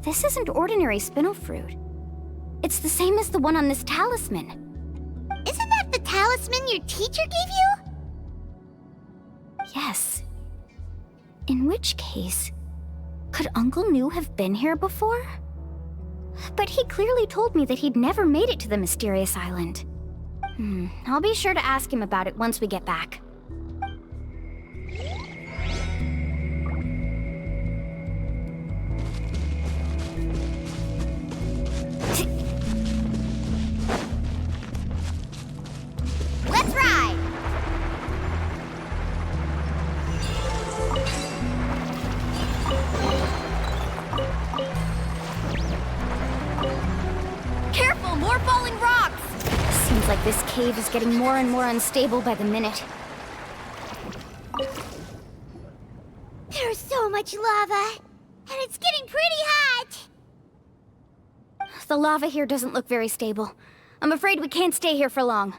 This isn't ordinary spinel fruit. It's the same as the one on this talisman. Isn't that the talisman your teacher gave you? Yes. In which case, could Uncle New have been here before? But he clearly told me that he'd never made it to the mysterious island. I'll be sure to ask him about it once we get back. Let's ride! Careful, more falling rocks! Seems like this cave is getting more and more unstable by the minute. There's so much lava, and it's getting pretty hot! The lava here doesn't look very stable. I'm afraid we can't stay here for long.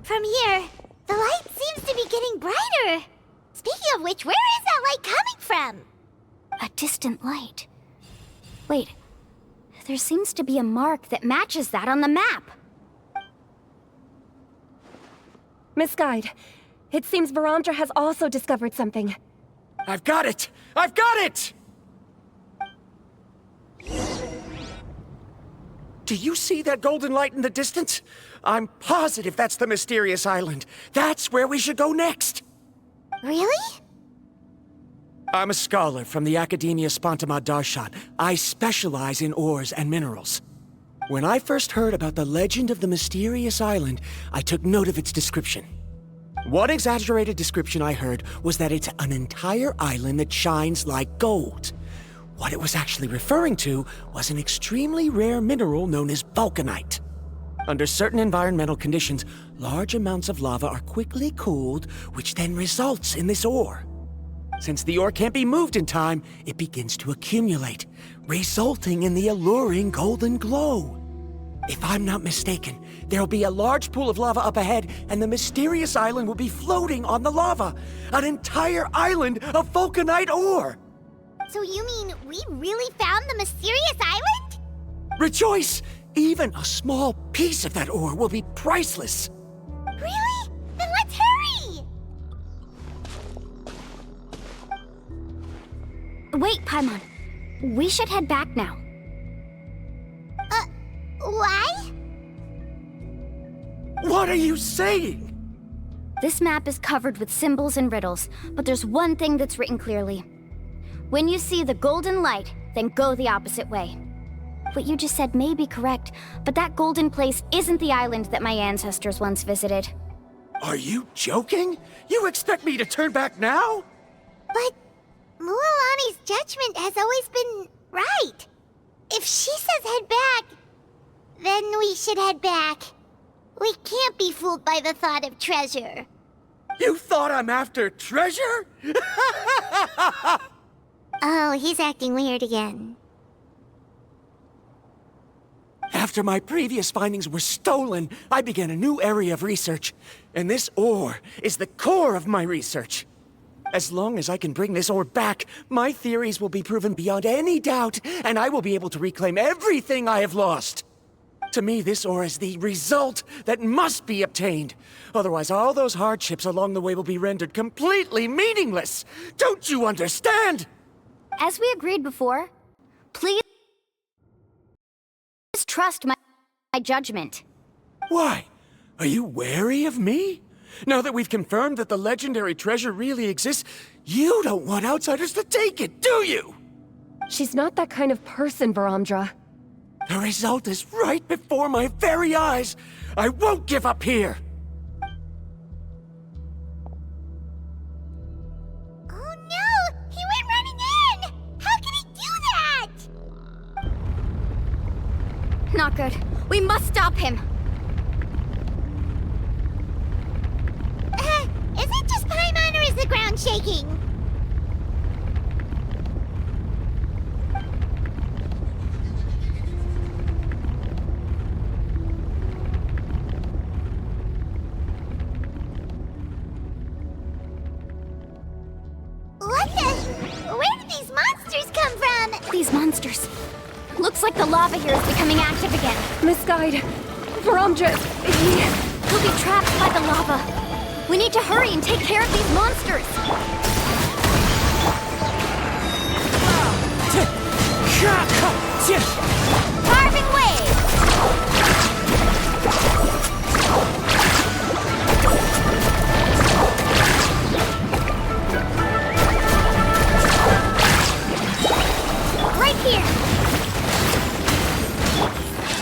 From here, the light seems to be getting brighter. Speaking of which, where is that light coming from? A distant light. Wait, there seems to be a mark that matches that on the map. Miss Guide, it seems Varantra has also discovered something. I've got it! I've got it! Do you see that golden light in the distance? I'm positive that's the mysterious island. That's where we should go next. Really? I'm a scholar from the Academia Spantamad Darshan. I specialize in ores and minerals. When I first heard about the legend of the mysterious island, I took note of its description. One exaggerated description I heard was that it's an entire island that shines like gold. What it was actually referring to was an extremely rare mineral known as vulcanite. Under certain environmental conditions, large amounts of lava are quickly cooled, which then results in this ore. Since the ore can't be moved in time, it begins to accumulate, resulting in the alluring golden glow. If I'm not mistaken, there'll be a large pool of lava up ahead, and the mysterious island will be floating on the lava. An entire island of vulcanite ore! So you mean we really found the mysterious island? Rejoice! Even a small piece of that ore will be priceless. Really? Then let's hurry! Wait, Paimon. We should head back now. Why? What are you saying? This map is covered with symbols and riddles, but there's one thing that's written clearly. When you see the golden light, then go the opposite way. What you just said may be correct, but that golden place isn't the island that my ancestors once visited. Are you joking? You expect me to turn back now? But Mualani's judgment has always been right. If she says head back, then we should head back. We can't be fooled by the thought of treasure. You thought I'm after treasure? Oh, he's acting weird again. After my previous findings were stolen, I began a new area of research. And this ore is the core of my research. As long as I can bring this ore back, my theories will be proven beyond any doubt, and I will be able to reclaim everything I have lost. To me, this ore is the result that must be obtained. Otherwise, all those hardships along the way will be rendered completely meaningless. Don't you understand? As we agreed before, please trust my judgment. Why? Are you wary of me? Now that we've confirmed that the legendary treasure really exists, you don't want outsiders to take it, do you? She's not that kind of person, Varamdra. The result is right before my very eyes. I won't give up here. Oh no! He went running in! How can he do that? Not good. We must stop him. Is it just Paimon or is the ground shaking? What the? Where did these monsters come from? These monsters. Looks like the lava here is becoming active again. Miss Guide, Varamdra, He'll be trapped by the lava. We need to hurry and take care of these monsters. Carving wave! Right here!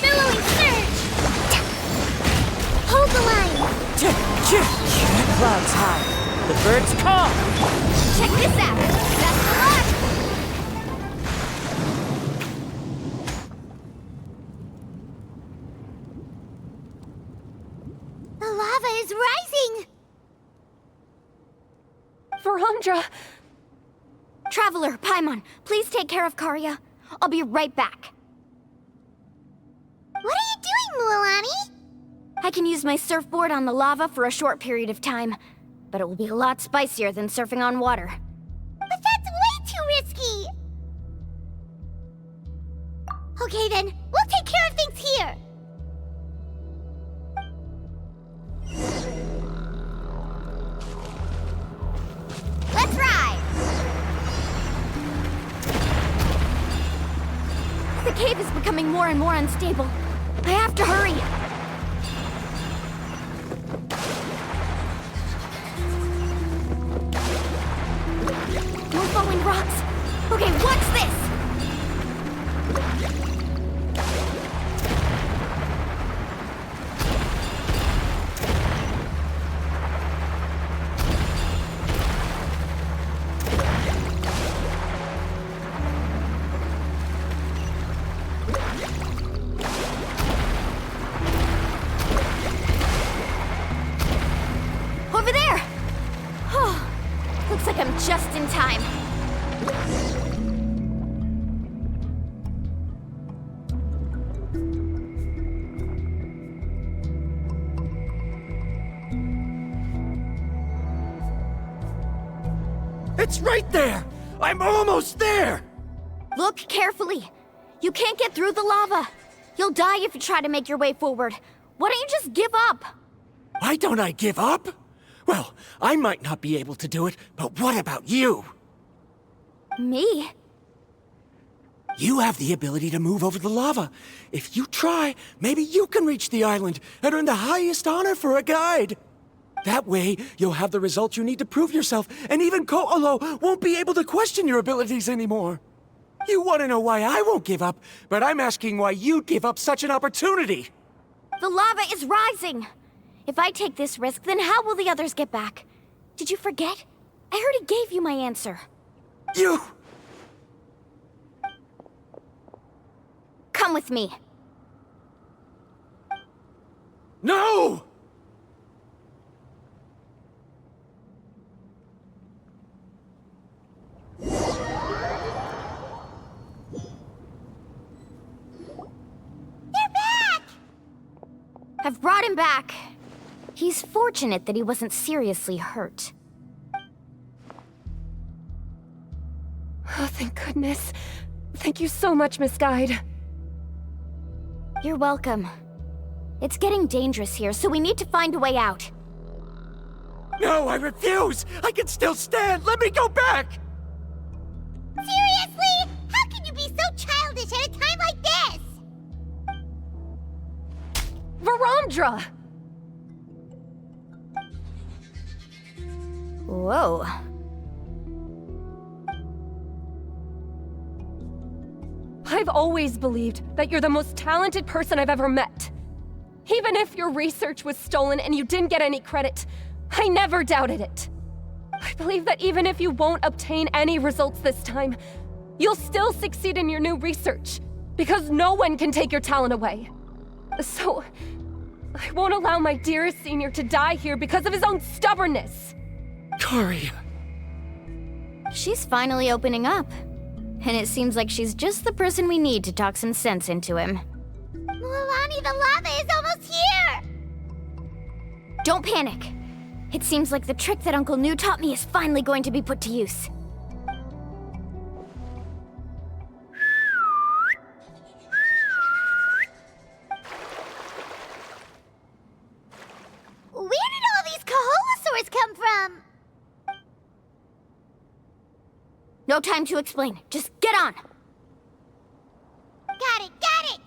Billowing surge! Hold the line! Clouds high. The birds call. Check this out! That's the lot! The lava is rising! Varamdra! Traveler, Paimon, please take care of Karya. I'll be right back. What are you doing, Mualani? I can use my surfboard on the lava for a short period of time, but it will be a lot spicier than surfing on water. But that's way too risky! Okay then, we'll take care of things here! Let's ride! The cave is becoming more and more unstable. I have to hurry. More falling rocks. Okay, what's this? like I'm just in time. It's right there! I'm almost there! Look carefully. You can't get through the lava. You'll die if you try to make your way forward. Why don't you just give up? Why don't I give up? Well, I might not be able to do it, but what about you? Me? You have the ability to move over the lava. If you try, maybe you can reach the island and earn the highest honor for a guide. That way, you'll have the results you need to prove yourself, and even Ko'olo won't be able to question your abilities anymore. You want to know why I won't give up, but I'm asking why you'd give up such an opportunity. The lava is rising. If I take this risk, then how will the others get back? Did you forget? I already gave you my answer. You... Come with me. No! I've brought him back. He's fortunate that he wasn't seriously hurt. Oh, thank goodness. Thank you so much, Miss Guide. You're welcome. It's getting dangerous here, so we need to find a way out. No, I refuse! I can still stand! Let me go back! Seriously? How can you be so childish at a time like this? Varamdra! Whoa. I've always believed that you're the most talented person I've ever met. Even if your research was stolen and you didn't get any credit, I never doubted it. I believe that even if you won't obtain any results this time, you'll still succeed in your new research, because no one can take your talent away. So, I won't allow my dearest senior to die here because of his own stubbornness. Kari. She's finally opening up. And it seems like she's just the person we need to talk some sense into him. Mualani, the lava is almost here! Don't panic. It seems like the trick that Uncle New taught me is finally going to be put to use. Where did all these Koholosaurs come from? No time to explain. Just get on. Got it, got it!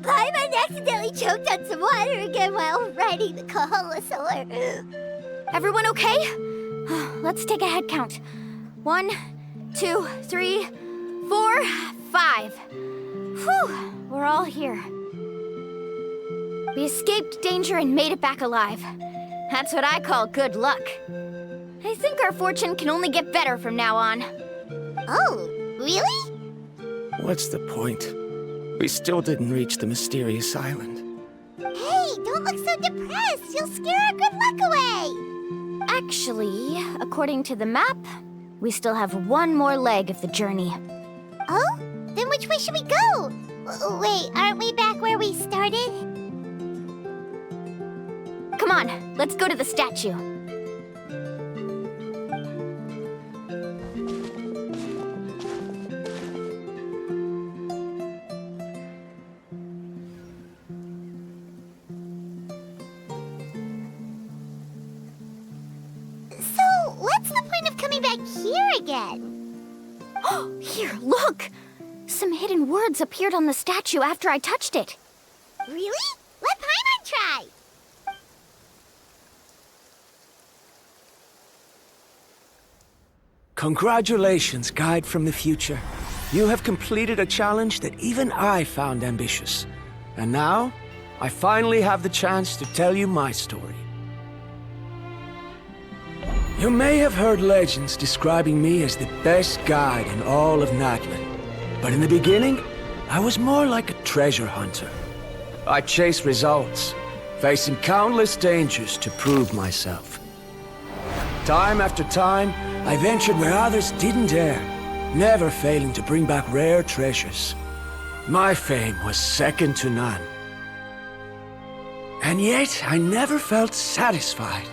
Paimon accidentally choked on some water again while riding the Koholosaur. Everyone okay? Let's take a head count. 1, 2, 3, 4, 5. Whew, we're all here. We escaped danger and made it back alive. That's what I call good luck. I think our fortune can only get better from now on. Oh, really? What's the point? We still didn't reach the mysterious island. Hey, don't look so depressed. You'll scare our good luck away. Actually, according to the map, we still have one more leg of the journey. Oh? Then which way should we go? Wait, aren't we back where we started? Come on, let's go to the statue. So, what's the point of coming back here again? Oh, here, look! Some hidden words appeared on the statue after I touched it. Really? Let Paimon try! Congratulations, Guide from the Future. You have completed a challenge that even I found ambitious. And now, I finally have the chance to tell you my story. You may have heard legends describing me as the best guide in all of Natlan. But in the beginning, I was more like a treasure hunter. I chased results, facing countless dangers to prove myself. Time after time, I ventured where others didn't dare, never failing to bring back rare treasures. My fame was second to none. And yet, I never felt satisfied.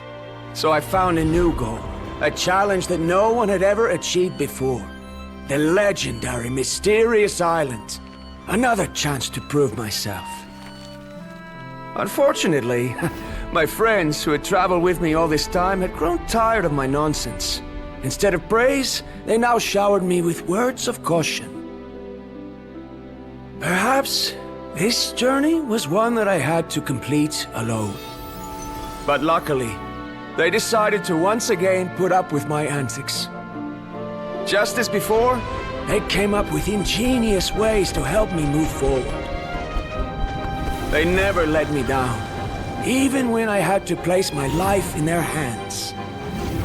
So I found a new goal, a challenge that no one had ever achieved before. The legendary Mysterious Island. Another chance to prove myself. Unfortunately, my friends who had traveled with me all this time had grown tired of my nonsense. Instead of praise, they now showered me with words of caution. Perhaps this journey was one that I had to complete alone. But luckily, they decided to once again put up with my antics. Just as before, they came up with ingenious ways to help me move forward. They never let me down, even when I had to place my life in their hands.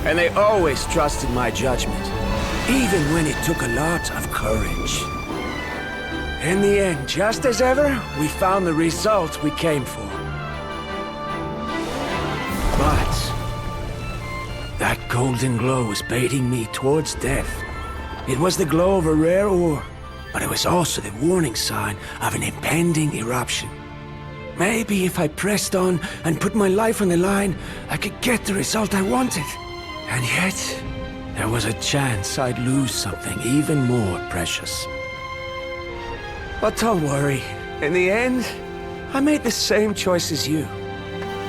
And they always trusted my judgment, even when it took a lot of courage. In the end, just as ever, we found the result we came for. But that golden glow was baiting me towards death. It was the glow of a rare ore, but it was also the warning sign of an impending eruption. Maybe if I pressed on and put my life on the line, I could get the result I wanted. And yet, there was a chance I'd lose something even more precious. But don't worry, in the end, I made the same choice as you.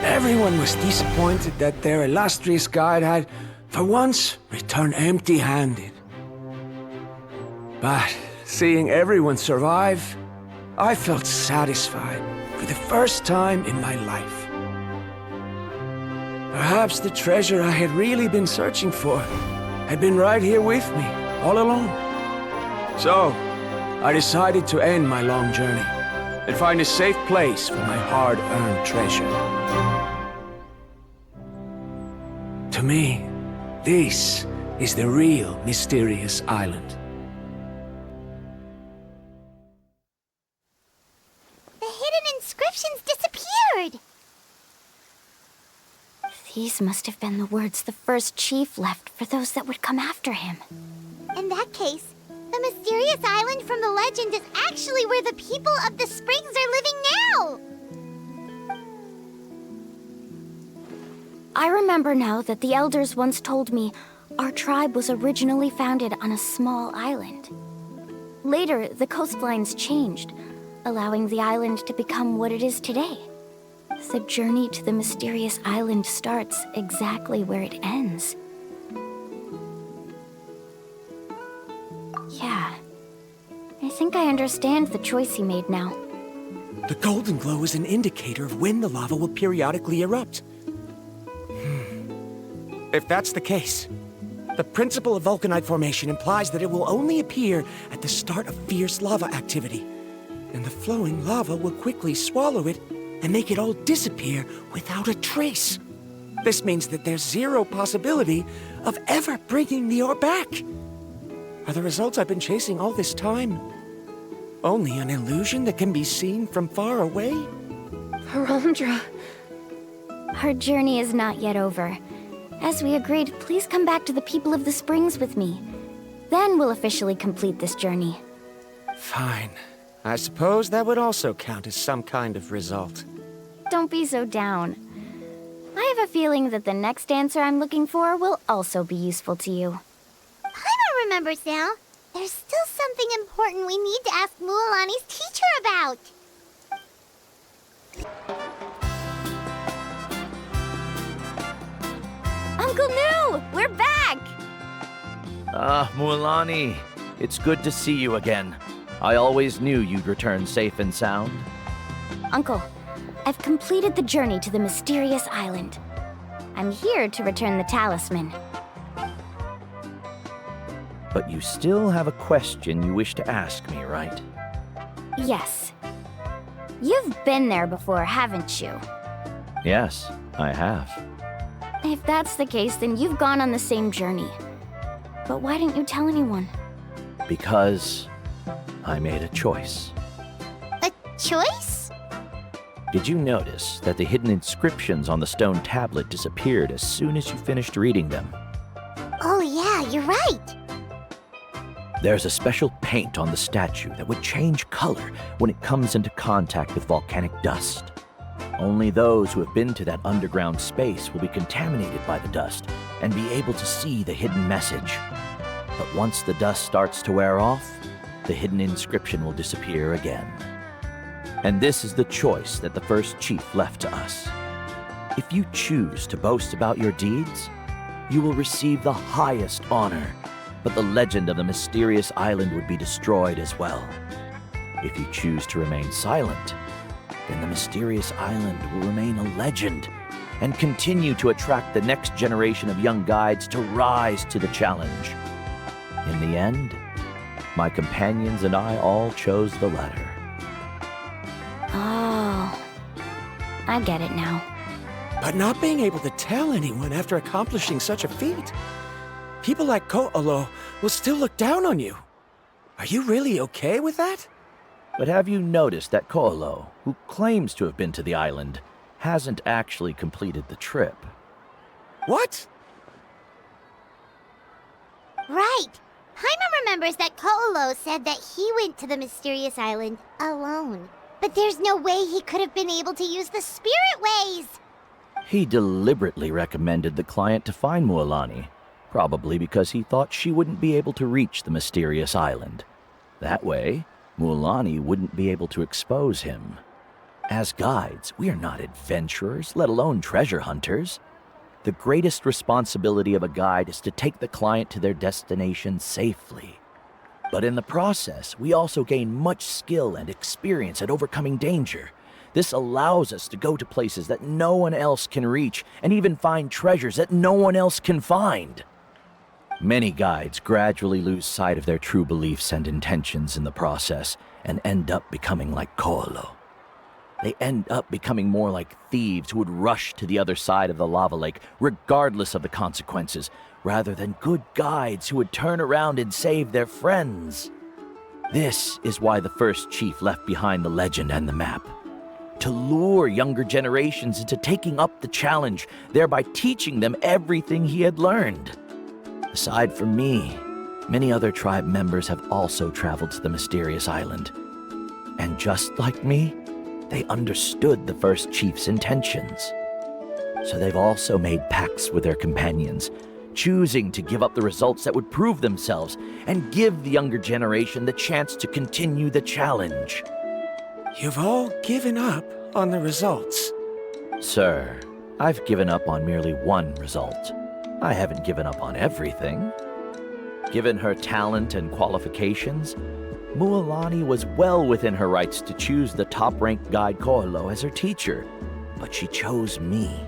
Everyone was disappointed that their illustrious guide had, for once, returned empty-handed. But seeing everyone survive, I felt satisfied for the first time in my life. Perhaps the treasure I had really been searching for had been right here with me, all along. So, I decided to end my long journey and find a safe place for my hard-earned treasure. To me, this is the real Mysterious Island. The hidden inscriptions disappeared! These must have been the words the first chief left for those that would come after him. In that case, the mysterious island from the legend is actually where the people of the springs are living now! I remember now that the elders once told me our tribe was originally founded on a small island. Later, the coastlines changed, allowing the island to become what it is today. The journey to the mysterious island starts exactly where it ends. Yeah. I think I understand the choice he made now. The golden glow is an indicator of when the lava will periodically erupt. If that's the case, the principle of vulcanite formation implies that it will only appear at the start of fierce lava activity, and the flowing lava will quickly swallow it and make it all disappear without a trace. This means that there's zero possibility of ever bringing the ore back. Are the results I've been chasing all this time only an illusion that can be seen from far away? Arandra. Our journey is not yet over. As we agreed, please come back to the people of the springs with me. Then we'll officially complete this journey. Fine. I suppose that would also count as some kind of result. Don't be so down. I have a feeling that the next answer I'm looking for will also be useful to you. Paimon remembers now. There's still something important we need to ask Mualani's teacher about. Uncle New! We're back! Mualani, it's good to see you again. I always knew you'd return safe and sound. Uncle, I've completed the journey to the mysterious island. I'm here to return the talisman. But you still have a question you wish to ask me, right? Yes. You've been there before, haven't you? Yes, I have. If that's the case, then you've gone on the same journey. But why didn't you tell anyone? Because I made a choice. A choice? Did you notice that the hidden inscriptions on the stone tablet disappeared as soon as you finished reading them? Oh yeah, you're right. There's a special paint on the statue that would change color when it comes into contact with volcanic dust. Only those who have been to that underground space will be contaminated by the dust and be able to see the hidden message. But once the dust starts to wear off, the hidden inscription will disappear again. And this is the choice that the first chief left to us. If you choose to boast about your deeds, you will receive the highest honor, but the legend of the mysterious island would be destroyed as well. If you choose to remain silent, then the mysterious island will remain a legend and continue to attract the next generation of young guides to rise to the challenge. In the end, my companions and I all chose the latter. Oh, I get it now. But not being able to tell anyone after accomplishing such a feat. People like Ko'olo will still look down on you. Are you really okay with that? But have you noticed that Ko'olo, who claims to have been to the island, hasn't actually completed the trip? What? Right. Paimon remembers that Ko'olo said that he went to the mysterious island alone. But there's no way he could have been able to use the spirit ways! He deliberately recommended the client to find Mualani, probably because he thought she wouldn't be able to reach the mysterious island. That way, Mualani wouldn't be able to expose him. As guides, we are not adventurers, let alone treasure hunters. The greatest responsibility of a guide is to take the client to their destination safely. But in the process, we also gain much skill and experience at overcoming danger. This allows us to go to places that no one else can reach and even find treasures that no one else can find. Many guides gradually lose sight of their true beliefs and intentions in the process and end up becoming like Ko'olo. They end up becoming more like thieves who would rush to the other side of the lava lake regardless of the consequences, rather than good guides who would turn around and save their friends. This is why the first chief left behind the legend and the map. To lure younger generations into taking up the challenge, thereby teaching them everything he had learned. Aside from me, many other tribe members have also traveled to the mysterious island. And just like me, they understood the first chief's intentions. So they've also made pacts with their companions, choosing to give up the results that would prove themselves and give the younger generation the chance to continue the challenge. You've all given up on the results. Sir, I've given up on merely one result. I haven't given up on everything. Given her talent and qualifications, Mualani was well within her rights to choose the top-ranked guide Ko'olo as her teacher, but she chose me.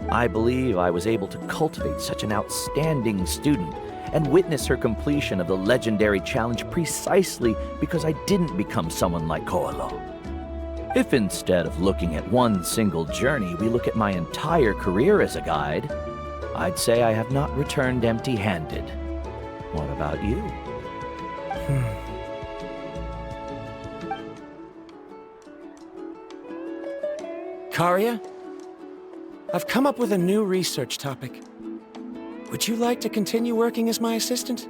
I believe I was able to cultivate such an outstanding student and witness her completion of the legendary challenge precisely because I didn't become someone like Ko'olo. If instead of looking at one single journey, we look at my entire career as a guide, I'd say I have not returned empty-handed. What about you? Karia, I've come up with a new research topic. Would you like to continue working as my assistant?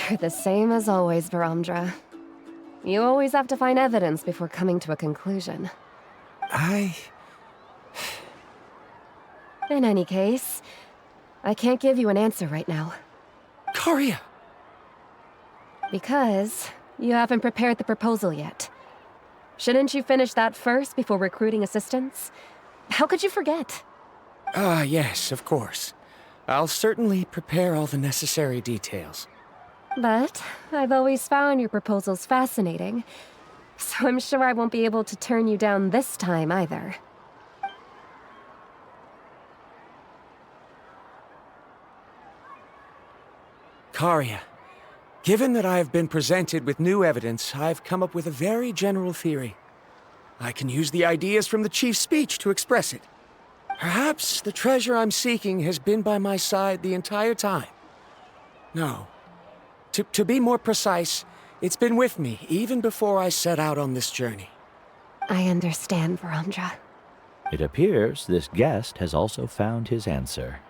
You're the same as always, Varamdra. You always have to find evidence before coming to a conclusion. In any case, I can't give you an answer right now. Karia! Because you haven't prepared the proposal yet. Shouldn't you finish that first before recruiting assistants? How could you forget? Yes, of course. I'll certainly prepare all the necessary details. But I've always found your proposals fascinating, so I'm sure I won't be able to turn you down this time either. Karia, given that I have been presented with new evidence, I've come up with a very general theory. I can use the ideas from the chief's speech to express it. Perhaps the treasure I'm seeking has been by my side the entire time. No. To be more precise, it's been with me even before I set out on this journey. I understand, Verandra. It appears this guest has also found his answer.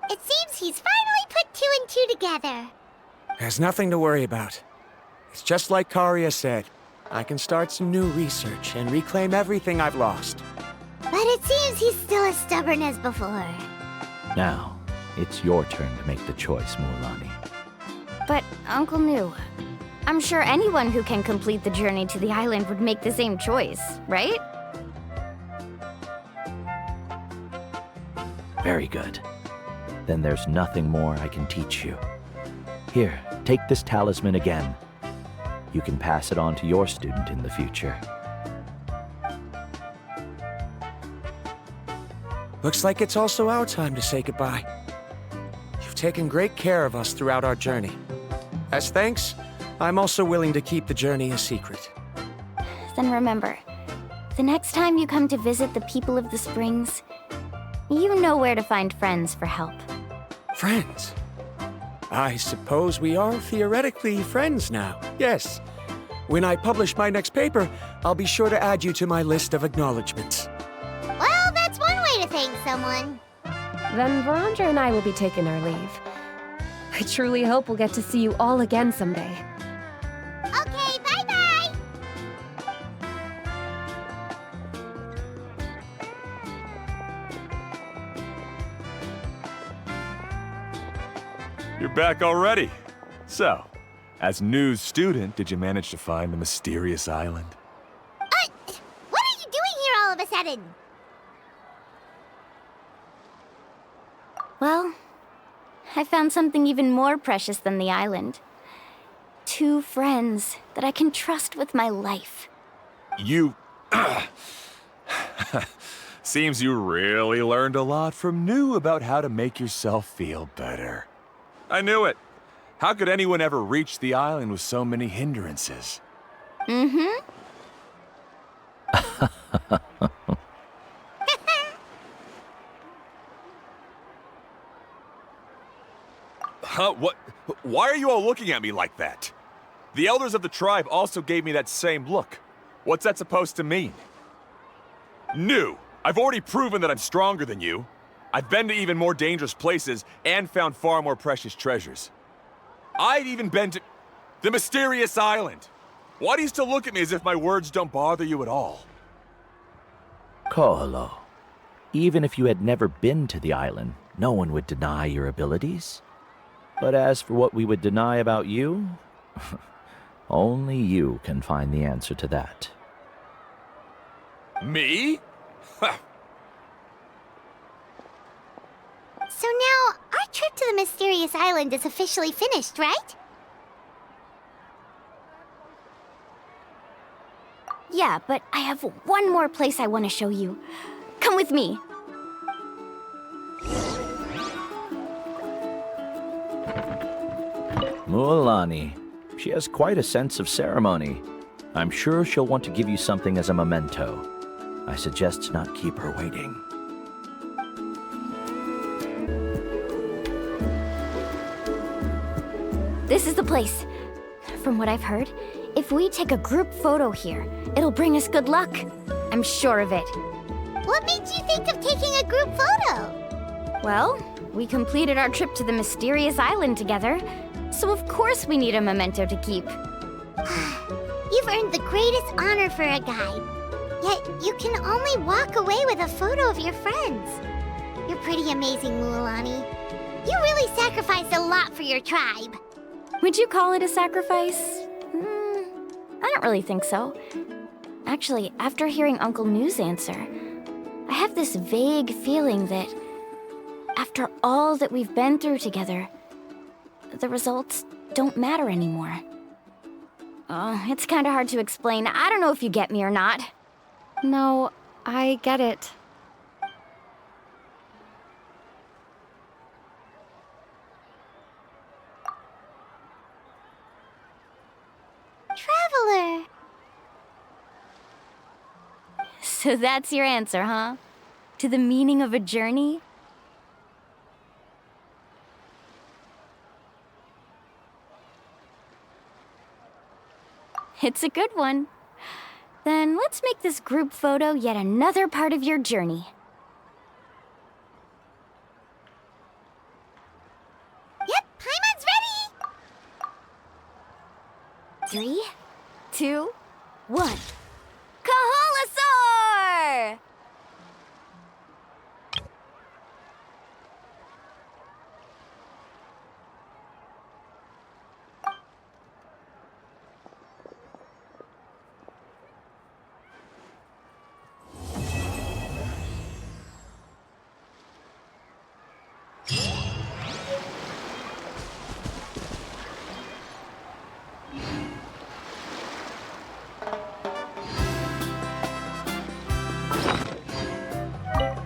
It seems he's finally put two and two together. There's nothing to worry about. It's just like Karia said. I can start some new research and reclaim everything I've lost. But it seems he's still as stubborn as before. Now, it's your turn to make the choice, Mualani. But, Uncle New, I'm sure anyone who can complete the journey to the island would make the same choice, right? Very good. Then there's nothing more I can teach you. Here, take this talisman again. You can pass it on to your student in the future. Looks like it's also our time to say goodbye. You've taken great care of us throughout our journey. As thanks, I'm also willing to keep the journey a secret. Then remember, the next time you come to visit the people of the Springs, you know where to find friends for help. Friends? I suppose we are theoretically friends now, yes. When I publish my next paper, I'll be sure to add you to my list of acknowledgements. Well, that's one way to thank someone. Then Verandra and I will be taking our leave. I truly hope we'll get to see you all again someday. Okay, bye-bye! You're back already. So, as news student, did you manage to find the mysterious island? What are you doing here all of a sudden? Well, I found something even more precious than the island. 2 friends that I can trust with my life. You... Seems you really learned a lot from New about how to make yourself feel better. I knew it. How could anyone ever reach the island with so many hindrances? Mm-hmm. Huh? What? Why are you all looking at me like that? The elders of the tribe also gave me that same look. What's that supposed to mean? New! I've already proven that I'm stronger than you. I've been to even more dangerous places and found far more precious treasures. I've even been to the mysterious island. Why do you still look at me as if my words don't bother you at all? Koholo, even if you had never been to the island, no one would deny your abilities. But as for what we would deny about you, only you can find the answer to that. Me? So now, our trip to the mysterious island is officially finished, right? Yeah, but I have one more place I want to show you. Come with me. Mualani. She has quite a sense of ceremony. I'm sure she'll want to give you something as a memento. I suggest to not keep her waiting. This is the place. From what I've heard, if we take a group photo here, it'll bring us good luck. I'm sure of it. What made you think of taking a group photo? Well, we completed our trip to the mysterious island together, so of course we need a memento to keep. You've earned the greatest honor for a guide. Yet, you can only walk away with a photo of your friends. You're pretty amazing, Mualani. You really sacrificed a lot for your tribe. Would you call it a sacrifice? I don't really think so. Actually, after hearing Uncle New's answer, I have this vague feeling that after all that we've been through together, the results don't matter anymore. Oh, it's kind of hard to explain. I don't know if you get me or not. No, I get it. Traveler. So that's your answer, huh? To the meaning of a journey? It's a good one. Then let's make this group photo yet another part of your journey. Yep, Paimon's ready! 3, 2, 1. Kaholasaur!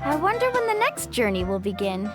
I wonder when the next journey will begin.